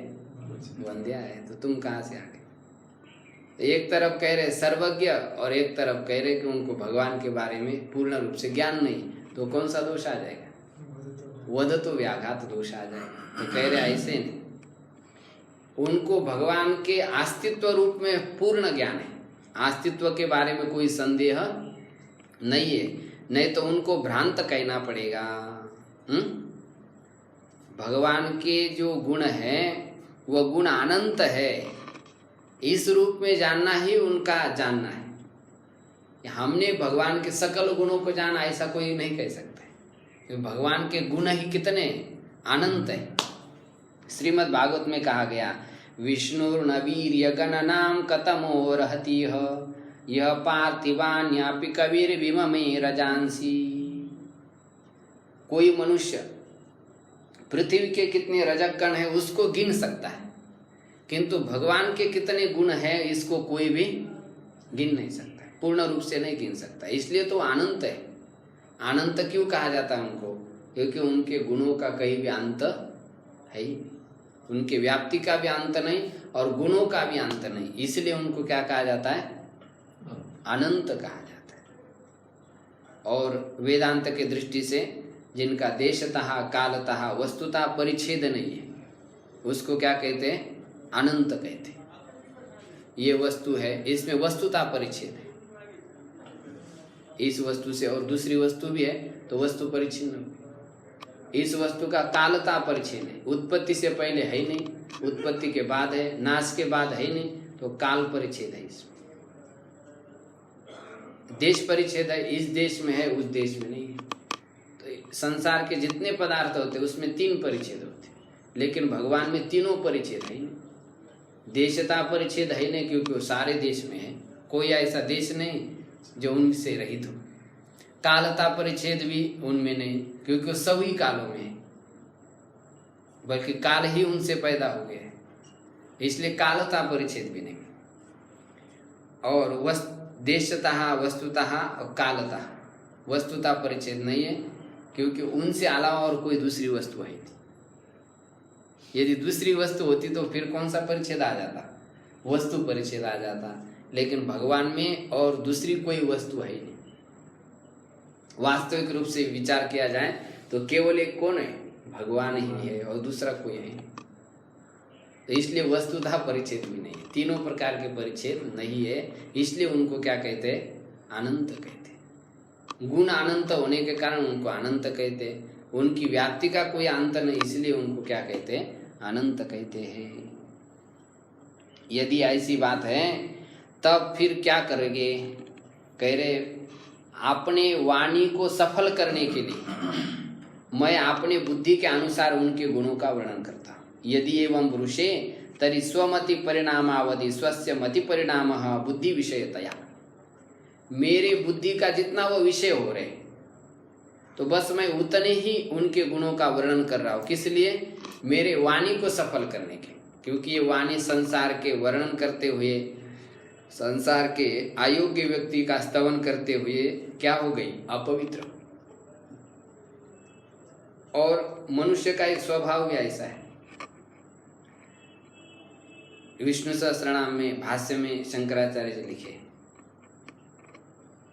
वंध्या है, तो तुम कहाँ से आ गए? एक तरफ कह रहे सर्वज्ञ और एक तरफ कह रहे कि उनको भगवान के बारे में पूर्ण रूप से ज्ञान नहीं, तो कौन सा दोष आ जाएगा? वध तो व्याघात दोष आ जाएगा। तो कह रहे ऐसे नहीं, उनको भगवान के अस्तित्व रूप में पूर्ण ज्ञान है, अस्तित्व के बारे में कोई संदेह नहीं है, नहीं तो उनको भ्रांत कहना पड़ेगा। भगवान के जो गुण है वह गुण अनंत है, इस रूप में जानना ही उनका जानना है। हमने भगवान के सकल गुणों को जाना ऐसा कोई नहीं कह सकता है, क्योंकि भगवान के गुण ही कितने अनंत है। श्रीमद् भागवत में कहा गया विष्णुर्नवीर्य गणनाम कतमो रहति यह पार्थिवान्यापि कबीर विममे रजांसी। कोई मनुष्य पृथ्वी के कितने रजक गण है उसको गिन सकता है, किंतु भगवान के कितने गुण हैं इसको कोई भी गिन नहीं सकता, पूर्ण रूप से नहीं गिन सकता। इसलिए तो अनंत है। अनंत क्यों कहा जाता है उनको? क्योंकि उनके गुणों का कहीं भी अंत है ही, उनके व्याप्ति का भी अंत नहीं और गुणों का भी अंत नहीं, इसलिए उनको क्या कहा जाता है? अनंत कहा जाता है। और वेदांत के दृष्टि से जिनका देशतः कालतः वस्तुतः परिच्छेद नहीं है उसको क्या कहते हैं? अनंत कहते हैं। ये वस्तु है, इसमें वस्तुता परिच्छेद है। इस वस्तु से और दूसरी वस्तु भी है तो वस्तु परिच्छिन्न। इस वस्तु का कालता परिच्छेद है, उत्पत्ति से पहले है ही नहीं, उत्पत्ति के बाद है, नाश के बाद है ही नहीं, तो काल परिच्छेद है इसमें। देश परिच्छेद है, इस देश में है उस देश में नहीं है। तो संसार के जितने पदार्थ होते हैं उसमें 3 परिच्छेद होते हैं, लेकिन भगवान में तीनों परिच्छेद है ही नहीं। देशता परिच्छेद है नहीं क्योंकि वो सारे देश में है, कोई ऐसा देश नहीं जो उनसे रहित हो। कालता परिच्छेद भी उनमें नहीं क्योंकि वो सभी कालों में है, बल्कि काल ही उनसे पैदा हो गया है, इसलिए कालता परिच्छेद भी नहीं। और देशतः वस्तुतः और कालतः वस्तुता परिच्छेद नहीं है क्योंकि उनसे अलावा और कोई दूसरी वस्तु है नहीं। यदि दूसरी वस्तु होती तो फिर कौन सा परिच्छेद आ जाता, वस्तु परिच्छेद आ जाता, लेकिन भगवान में और दूसरी कोई वस्तु है ही नहीं। वास्तविक रूप से विचार किया जाए तो केवल एक कौन है, भगवान ही है और दूसरा कोई है नहीं। तो इसलिए वस्तुतः परिच्छेद भी नहीं है, तीनों प्रकार के परिच्छेद नहीं है, इसलिए उनको क्या कहते हैं, अनंत कहते हैं। गुण अनंत होने के कारण उनको अनंत कहते हैं, उनकी व्याप्ति का कोई अंत नहीं, इसलिए उनको क्या कहते हैं, अनंत कहते हैं। यदि ऐसी बात है तब फिर क्या करेंगे, कह रहे अपने वाणी को सफल करने के लिए मैं अपने बुद्धि के अनुसार उनके गुणों का वर्णन करता हूँ। यदि एवं पुरुषे तरी स्वमति परिणामावधि स्वस्य मति परिणाम बुद्धि विषयतया, मेरे बुद्धि का जितना वो विषय हो रहे तो बस मैं उतने ही उनके गुणों का वर्णन कर रहा हूँ। किस लिए, मेरे वाणी को सफल करने के, क्योंकि ये वाणी संसार के वर्णन करते हुए, संसार के अयोग्य व्यक्ति का स्तवन करते हुए क्या हो गई, अपवित्र। और मनुष्य का एक स्वभाव भी ऐसा है। विष्णु सहस्त्रनाम में भाष्य में शंकराचार्य जी लिखे,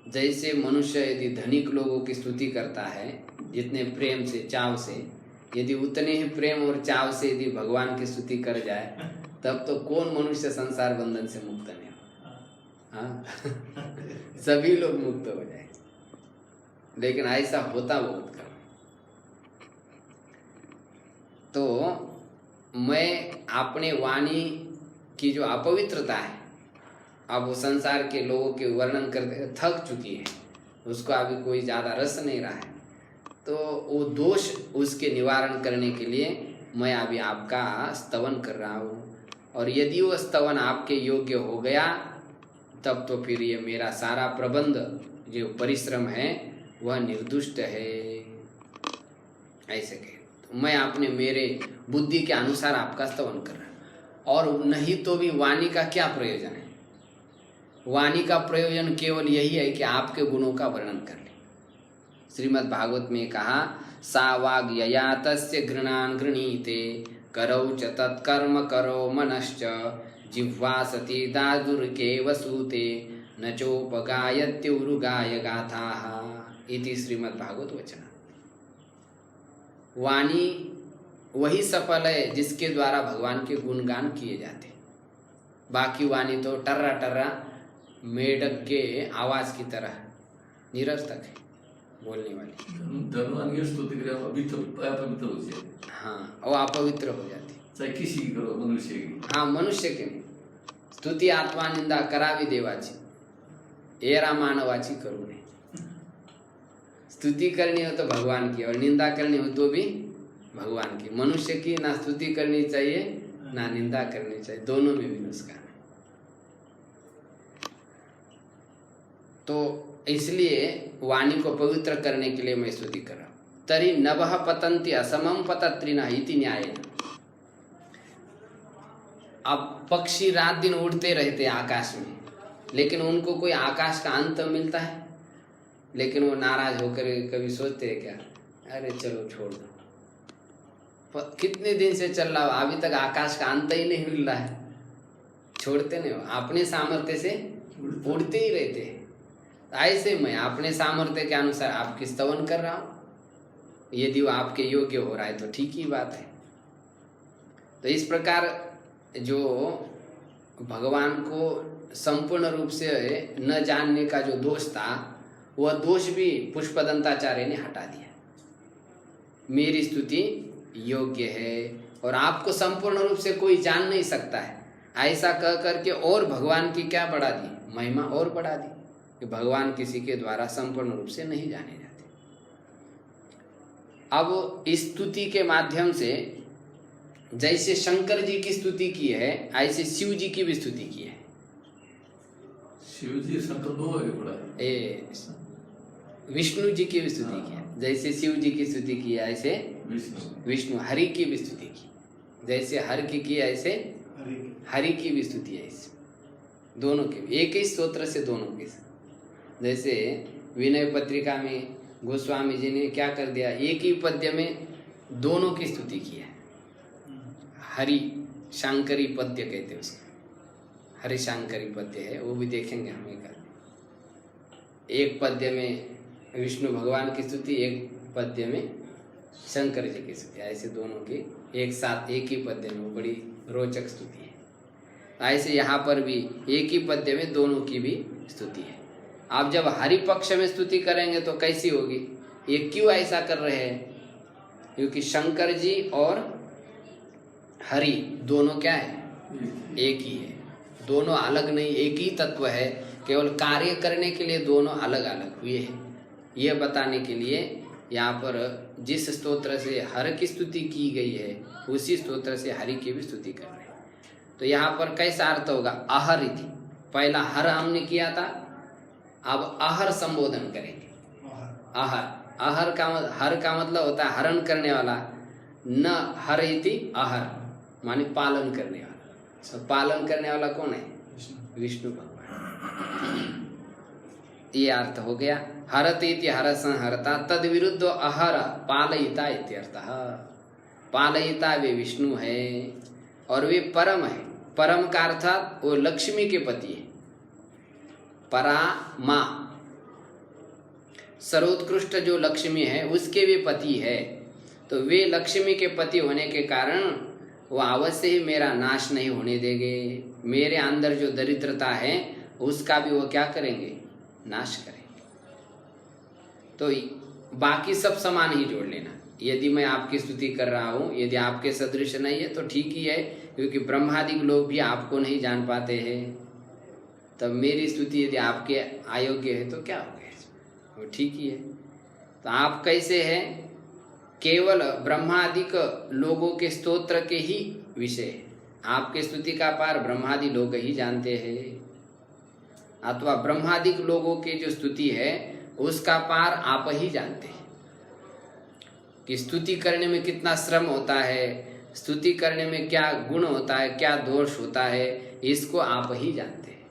जैसे मनुष्य यदि धनिक लोगों की स्तुति करता है जितने प्रेम से चाव से, यदि उतने ही प्रेम और चाव से यदि भगवान की स्तुति कर जाए तब तो कौन मनुष्य संसार बंधन से मुक्त नहीं हो। हाँ सभी लोग मुक्त हो जाए, लेकिन ऐसा होता बहुत कम। तो मैं अपने वाणी की जो अपवित्रता है, अब वो संसार के लोगों के वर्णन करते थक चुकी है, उसको अभी कोई ज़्यादा रस नहीं रहा है, तो वो दोष उसके निवारण करने के लिए मैं अभी आपका स्तवन कर रहा हूँ। और यदि वो स्तवन आपके योग्य हो गया तब तो फिर ये मेरा सारा प्रबंध जो परिश्रम है वह निर्दुष्ट है, ऐसे कहे। तो मैं अपने मेरे बुद्धि के अनुसार आपका स्तवन कर रहा हूँ। और नहीं तो भी वाणी का क्या प्रयोजन है, वाणी का प्रयोजन केवल यही है कि आपके गुणों का वर्णन कर ले। श्रीमद् भागवत में कहा, सा वाग यया तस्य घृणान गृणीते करौ च तत्कर्म करो मनश्च जिह्वा सती दादुर्के वसूते न चोपगायत्युरुगाय गाथाः इति श्रीमद् भागवत वचन। वाणी वही सफल है जिसके द्वारा भगवान के गुणगान किए जाते, बाकी वाणी तो टर्रा टर्रा मेढक के आवाज की तरह निरर्थक है बोलने वाली। धनवान की स्तुति करे अपवित्र हो जाए, हाँ वो अपवित्र हो जाती, चाहे किसी की करो, मनुष्य की। हाँ मनुष्य के स्तुति आत्मा निंदा करावी देवाची, एरा मानवाची करू नये। स्तुति करनी हो तो भगवान की और निंदा करनी हो तो भी भगवान की। मनुष्य की ना स्तुति करनी चाहिए ना निंदा करनी चाहिए, दोनों में भी नुकसान है। तो इसलिए वाणी को पवित्र करने के लिए मैं स्तुति कर रहा हूं। तरी नभः पतन्ति असमं पतत्रिणः इति न्यायेन। अब पक्षी रात दिन उड़ते रहते आकाश में, लेकिन उनको कोई आकाश का अंत मिलता है? लेकिन वो नाराज होकर कभी सोचते हैं क्या, अरे चलो छोड़ दो, कितने दिन से चल रहा हो, अभी तक आकाश का अंत ही नहीं मिल रहा है, छोड़ते नहीं हो, अपने सामर्थ्य से उड़ते ही रहते हैं। ऐसे मैं अपने सामर्थ्य के अनुसार आपकी स्तवन कर रहा हूं, यदि वो आपके योग्य हो रहा है तो ठीक ही बात है। तो इस प्रकार जो भगवान को संपूर्ण रूप से न जानने का जो दोष था, वह दोष भी पुष्पदंताचार्य ने हटा दिया। मेरी स्तुति योग्य है और आपको संपूर्ण रूप से कोई जान नहीं सकता है, ऐसा कह करके और भगवान की क्या बढ़ा दी, महिमा और बढ़ा दी कि भगवान किसी के द्वारा संपूर्ण रूप से नहीं जाने जाते। अब इस स्तुति के माध्यम से जैसे शंकर जी की स्तुति की है, ऐसे शिव जी की भी स्तुति की है। शिव जी शंकर दो आगे बढ़ा है। विष्णु जी की भी स्तुति की है, जैसे शिव जी की स्तुति की है ऐसे विष्णु हरि की भी स्तुति की, जैसे हर की ऐसे हरि की भी स्तुति है। ऐसे दोनों की एक ही स्तोत्र से दोनों के, जैसे विनय पत्रिका में गोस्वामी जी ने क्या कर दिया, एक ही पद्य में दोनों की स्तुति की है। हरि शांकरी पद्य कहते हैं उसको, हरि शांकरी पद्य है, वो भी देखेंगे हम एक पद्य में विष्णु भगवान की स्तुति, एक पद्य में शंकर जी की स्तुति, ऐसे दोनों की एक साथ एक ही पद्य में बड़ी रोचक स्तुति है। ऐसे यहाँ पर भी एक ही पद्य में दोनों की भी स्तुति है। आप जब हरि पक्ष में स्तुति करेंगे तो कैसी होगी, ये क्यों ऐसा कर रहे हैं, क्योंकि शंकर जी और हरि दोनों क्या है, एक ही है, दोनों अलग नहीं, एक ही तत्व है, केवल कार्य करने के लिए दोनों अलग अलग हुए हैं। यह बताने के लिए यहाँ पर जिस स्तोत्र से हर की स्तुति की गई है, उसी स्तोत्र से हरि की भी स्तुति कर रहे हैं। तो यहाँ पर कैसा अर्थ होगा, अहर इति, पहला हर हमने किया था, अब अहर संबोधन करेंगे। अहर हर का मतलब होता है हरण करने वाला, न हर इति अहर माने पालन करने वाला। तो पालन करने वाला कौन है, विष्णु भगवान। ये अर्थ हो गया। हरत इति हर संहरता, तद विरुद्ध अहर पालयिता इत्यर्थः। पालयिता वे विष्णु है और वे परम है। परम का अर्थात वो लक्ष्मी के पति है। परा माँ, सर्वोत्कृष्ट जो लक्ष्मी है उसके भी पति है। तो वे लक्ष्मी के पति होने के कारण वो अवश्य ही मेरा नाश नहीं होने देंगे। मेरे अंदर जो दरिद्रता है उसका भी वो क्या करेंगे, नाश करेंगे। तो बाकी सब समान ही जोड़ लेना। यदि मैं आपकी स्तुति कर रहा हूँ, यदि आपके सदृश नहीं है तो ठीक ही है, क्योंकि ब्रह्मादि लोग भी आपको नहीं जान पाते हैं। तब मेरी स्तुति यदि आपके अयोग्य है तो क्या हो गया, वो ठीक ही है। तो आप कैसे हैं, केवल ब्रह्मादिक लोगों के स्तोत्र के ही विषय, आपके स्तुति का पार ब्रह्मादि लोग ही जानते हैं, अथवा ब्रह्मादिक लोगों की जो स्तुति है उसका पार आप ही जानते हैं कि स्तुति करने में कितना श्रम होता है, स्तुति करने में क्या गुण होता है, क्या दोष होता है, इसको आप ही जानते हैं।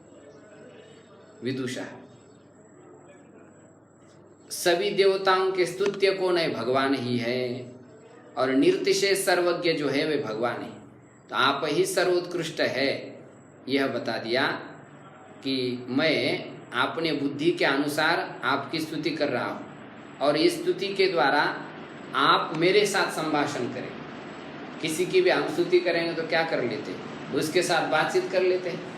विदुषा सभी देवताओं के स्तुत्य कौन है, भगवान ही है, और निर्तिशेष सर्वज्ञ जो है वे भगवान है। तो आप ही सर्वोत्कृष्ट है, यह बता दिया कि मैं अपने बुद्धि के अनुसार आपकी स्तुति कर रहा हूँ, और इस स्तुति के द्वारा आप मेरे साथ संभाषण करें। किसी की भी हम स्तुति करेंगे तो क्या कर लेते, उसके साथ बातचीत कर लेते हैं।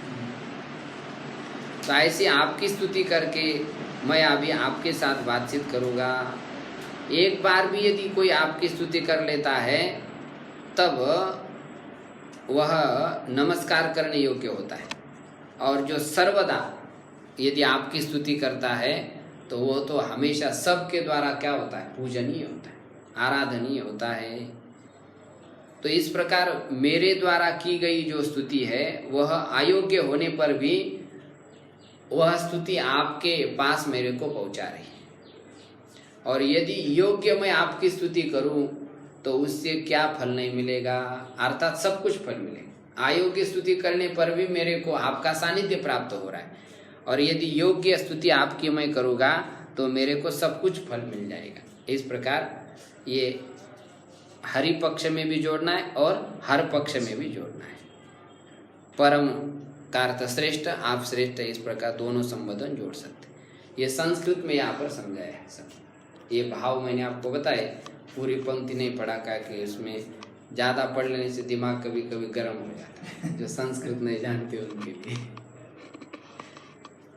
तो ऐसे आपकी स्तुति करके मैं अभी आपके साथ बातचीत करूँगा। एक बार भी यदि कोई आपकी स्तुति कर लेता है तब वह नमस्कार करने योग्य होता है, और जो सर्वदा यदि आपकी स्तुति करता है तो वो तो हमेशा सबके द्वारा क्या होता है, पूजनीय होता है, आराधनीय होता है। तो इस प्रकार मेरे द्वारा की गई जो स्तुति है वह अयोग्य होने पर भी वह स्तुति आपके पास मेरे को पहुंचा रही है, और यदि योग्य मैं आपकी स्तुति करूं तो उससे क्या फल नहीं मिलेगा, अर्थात सब कुछ फल मिलेगा। अयोग्य स्तुति करने पर भी मेरे को आपका सानिध्य प्राप्त हो रहा है, और यदि योग्य स्तुति आपकी मैं करूँगा तो मेरे को सब कुछ फल मिल जाएगा। इस प्रकार ये हरि पक्ष में भी जोड़ना है और हर पक्ष में भी जोड़ना है। परम का अर्थ श्रेष्ठ, आप श्रेष्ठ, इस प्रकार दोनों संबोधन जोड़ सकते। ये संस्कृत में यहाँ पर समझाया है सब। ये भाव मैंने आपको बताए, पूरी पंक्ति नहीं पढ़ा का कि उसमें ज़्यादा पढ़ लेने से दिमाग कभी कभी गर्म हो जाता है, जो संस्कृत नहीं जानते उनके लिए।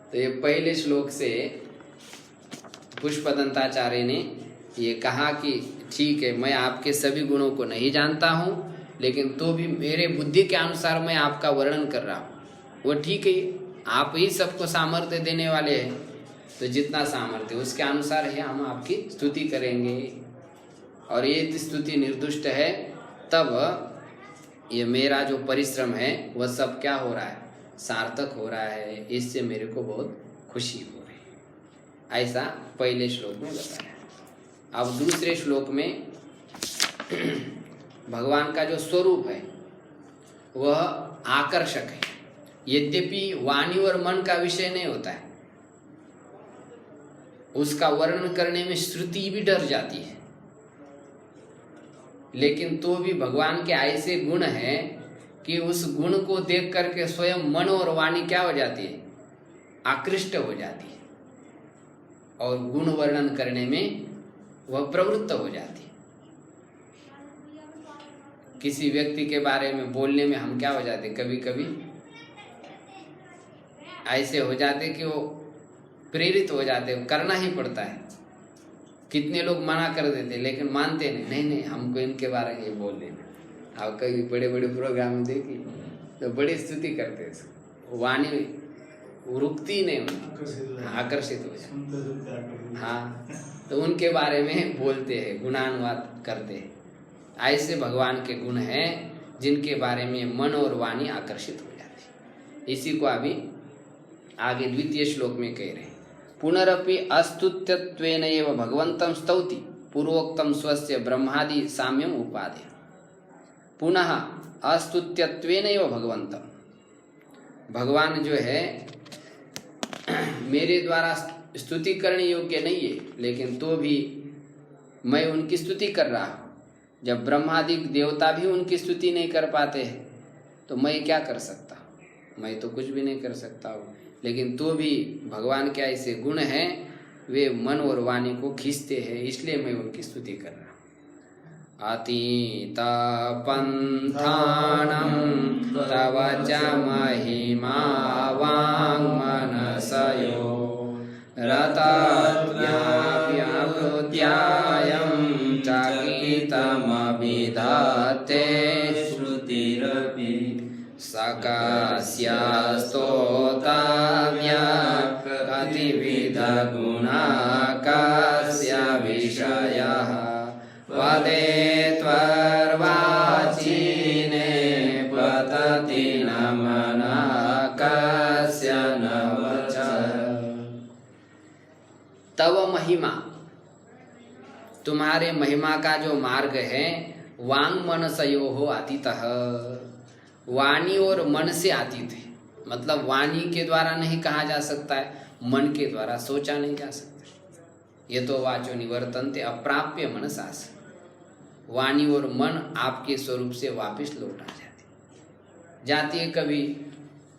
तो ये पहले श्लोक से पुष्पदंताचार्य ने ये कहा कि ठीक है, मैं आपके सभी गुणों को नहीं जानता हूँ, लेकिन तो भी मेरे बुद्धि के अनुसार मैं आपका वर्णन कर रहा हूँ। वो ठीक है, आप ही सबको सामर्थ्य देने वाले हैं, तो जितना सामर्थ्य उसके अनुसार है हम आपकी स्तुति करेंगे। और ये स्तुति निर्दुष्ट है, तब ये मेरा जो परिश्रम है वह सब क्या हो रहा है, सार्थक हो रहा है। इससे मेरे को बहुत खुशी हो रही है। ऐसा पहले श्लोक में बताया। अब दूसरे श्लोक में भगवान का जो स्वरूप है वह आकर्षक है। यद्यपि वाणी और मन का विषय नहीं होता है, उसका वर्णन करने में श्रुति भी डर जाती है, लेकिन तो भी भगवान के ऐसे गुण हैं कि उस गुण को देख करके स्वयं मन और वाणी क्या हो जाती है, आकृष्ट हो जाती है, और गुण वर्णन करने में वह प्रवृत्त हो जाती है। किसी व्यक्ति के बारे में बोलने में हम क्या हो जाते, कभी कभी ऐसे हो जाते कि वो प्रेरित हो जाते, करना ही पड़ता है। कितने लोग मना कर देते लेकिन मानते नहीं, नहीं हमको इनके बारे में ये बोल देना। आप कभी बड़े बड़े प्रोग्राम में देखिए तो बड़ी स्तुति करते, वाणी रुकती नहीं, आकर्षित हो जाते। हाँ, तो उनके बारे में बोलते हैं, गुणानुवाद करते हैं। ऐसे भगवान के गुण हैं जिनके बारे में मन और वाणी आकर्षित हो जाती है। इसी को अभी आगे द्वितीय श्लोक में कह रहे हैं। पुनरपि अस्तुत्यत्वेन एव भगवन्तं स्तौति पूर्वोक्तं स्वस्य ब्रह्मादि साम्यम उपादेय। पुनः अस्तुत्यत्वेन एव भगवन्तं, भगवान जो है मेरे द्वारा स्तुति करने योग्य नहीं है, लेकिन तो भी मैं उनकी स्तुति कर रहा हूँ। जब ब्रह्मादिक देवता भी उनकी स्तुति नहीं कर पाते हैं तो मैं क्या कर सकता हूँ, मैं तो कुछ भी नहीं कर सकता हूँ। लेकिन तो भी भगवान के ऐसे गुण हैं, वे मन और वाणी को खींचते हैं, इसलिए मैं उनकी स्तुति कर रहा हूँ। अतीत पंथानं तव च महिमा वाङ्मनसयो रतव्याव्याकृत्यायं चकितमभिधत्ते श्रुतिरपि सकस्य स्तोतव्या कतिविधगुणा कस्य विषयः वदेत्वर्वाचीने पतति न मनः कस्य न वचः। तव महिमा, तुम्हारे महिमा का जो मार्ग है, वांग मनसयोः अतीतः, वाणी और मन से अतीत है। मतलब वाणी के द्वारा नहीं कहा जा सकता है, मन के द्वारा सोचा नहीं जा सकता। ये तो वाचो निवर्तन्ते अप्राप्य मनसास, वाणी और मन आपके स्वरूप से वापस लौट आ जाती है। कभी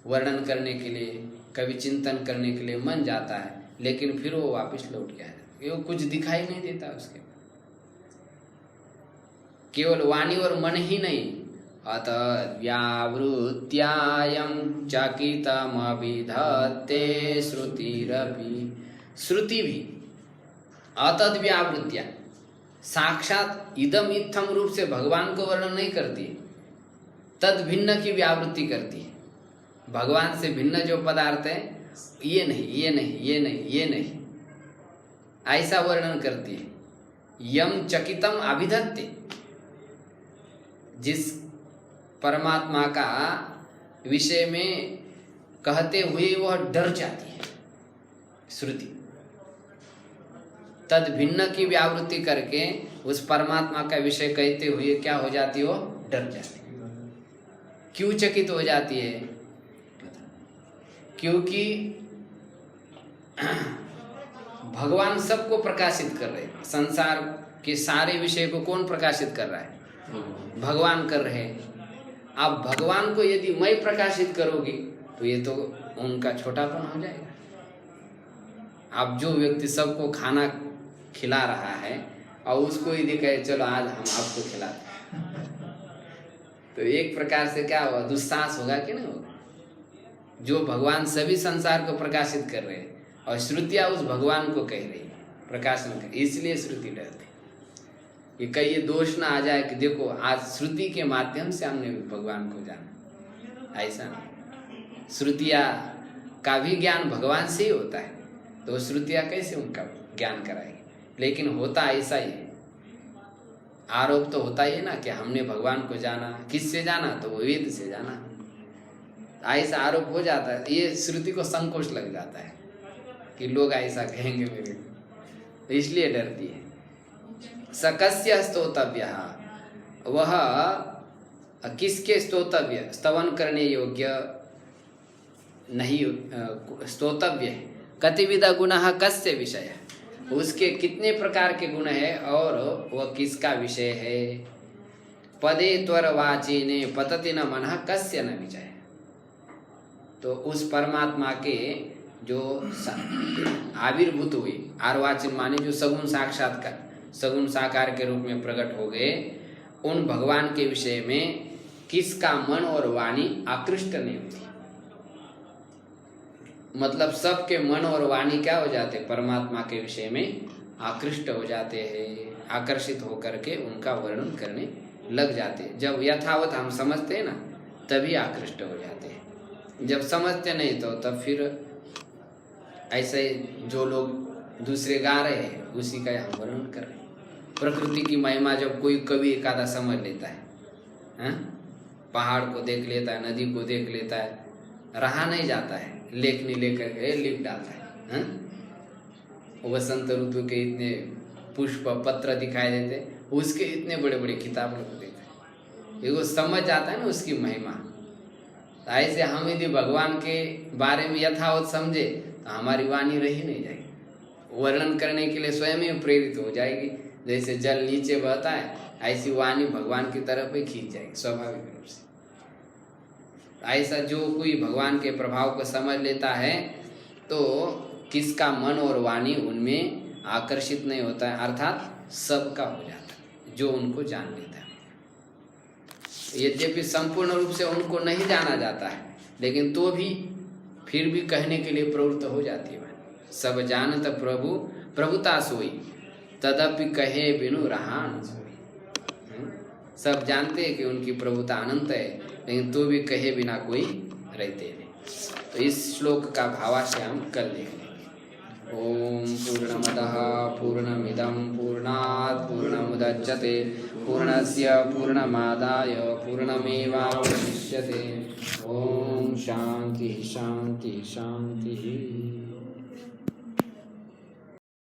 वर्णन करने के लिए, कभी चिंतन करने के लिए मन जाता है, लेकिन फिर वो वापस लौट के आ जाता है। वो कुछ दिखाई नहीं देता उसके, केवल वाणी और मन ही नहीं, अत व्यावृत्यायं चकितमभिधत्ते श्रुतिरपि, श्रुति भी अतद व्यावृत्या साक्षात इदम इत्थम रूप से भगवान को वर्णन नहीं करती, तद भिन्न की व्यावृत्ति करती है। भगवान से भिन्न जो पदार्थ है, ये नहीं, ये नहीं, ये नहीं, ये नहीं, ऐसा वर्णन करती है। यम चकितम अभिधत्ते, जिस परमात्मा का विषय में कहते हुए वह डर जाती है श्रुति, तद भिन्न की व्यावृत्ति करके उस परमात्मा का विषय कहते हुए क्या हो जाती हो, डर जाती है। क्यों चकित हो जाती है? क्योंकि भगवान सबको प्रकाशित कर रहे हैं। संसार के सारे विषय को कौन प्रकाशित कर रहा है? भगवान कर रहे हैं। अब भगवान को यदि मैं प्रकाशित करोगी तो ये तो उनका छोटापन हो जाएगा। अब जो व्यक्ति सबको खाना खिला रहा है और उसको यदि कहे चलो आज हम आपको खिलाते हैं, तो एक प्रकार से क्या हुआ, दुस्साहस होगा कि नहीं होगा? जो भगवान सभी संसार को प्रकाशित कर रहे हैं और श्रुतियाँ उस भगवान को कह रही है प्रकाशन कर, इसलिए श्रुति डरती। ये कहीं ये दोष ना आ जाए कि देखो आज श्रुति के माध्यम से हमने भगवान को जाना, ऐसा नहीं। श्रुतियाँ का भी ज्ञान भगवान से ही होता है, तो श्रुतियाँ कैसे उनका ज्ञान कराएगी? लेकिन होता ऐसा ही है, आरोप तो होता ही है ना कि हमने भगवान को जाना, किससे जाना? तो वो वेद से जाना, ऐसा आरोप हो जाता है। ये श्रुति को संकोच लग जाता है कि लोग ऐसा कहेंगे मेरे को, तो इसलिए डरती है। सकस्य स्तोतव्य, वह किसके स्तोतव्य, स्तवन करने योग्य नहीं स्तोतव्य है। कतिविध गुणः कस्य विषय, उसके कितने प्रकार के गुण है और वह किसका विषय है। पदे त्वर वाचिने पतति न मनः कस्य न विजय, तो उस परमात्मा के जो आविर्भूत हुए, आर्वाचीन माने जो सगुण साक्षात्कार, सगुण साकार के रूप में प्रकट हो गए, उन भगवान के विषय में किसका मन और वाणी आकृष्ट नहीं होती। मतलब सबके मन और वाणी क्या हो जाते, परमात्मा के विषय में आकृष्ट हो जाते हैं, आकर्षित होकर के उनका वर्णन करने लग जाते हैं। जब यथावत हम समझते हैं ना, तभी आकृष्ट हो जाते हैं। जब समझते नहीं तो तब फिर ऐसे जो लोग दूसरे गा रहे हैं उसी का हम वर्णन कर रहे हैं। प्रकृति की महिमा जब कोई कवि एकादा समझ लेता है, पहाड़ को देख लेता है, नदी को देख लेता है, रहा नहीं जाता है, लेखनी लेकर के लिख डालता है। वसंत ऋतु के इतने पुष्प पत्र दिखाई देते, उसके इतने बड़े बड़े किताब लिख देते हैं। ये वो समझ जाता है ना उसकी महिमा। ऐसे हम यदि भगवान के बारे में यथावत समझे तो हमारी वाणी रही नहीं जाएगी, वर्णन करने के लिए स्वयं ही प्रेरित हो जाएगी। जैसे जल नीचे बहता है, ऐसी वाणी भगवान की तरफ ही खींच जाएगी स्वाभाविक रूप से। ऐसा जो कोई भगवान के प्रभाव को समझ लेता है तो किसका मन और वाणी उनमें आकर्षित नहीं होता है, अर्थात सबका हो जाता है जो उनको जान लेता है। यद्यपि संपूर्ण रूप से उनको नहीं जाना जाता है, लेकिन तो भी फिर भी कहने के लिए प्रवृत्त हो जाती है। सब जानत प्रभु प्रभुता सोई, तदपि कहे बिनु रहा न सोई। सब जानते हैं कि उनकी प्रभुता अनंत है, लेकिन तो भी कहे बिना कोई रहते नहीं। तो इस श्लोक का भावाशय हम कल देखेंगे। ओम पूर्णमदः पूर्णमिदं पूर्णात् पूर्णमुदच्यते पूर्णस्य पूर्णमादाय पूर्णमेवावशिष्यते। ओम शांति शांति शांति।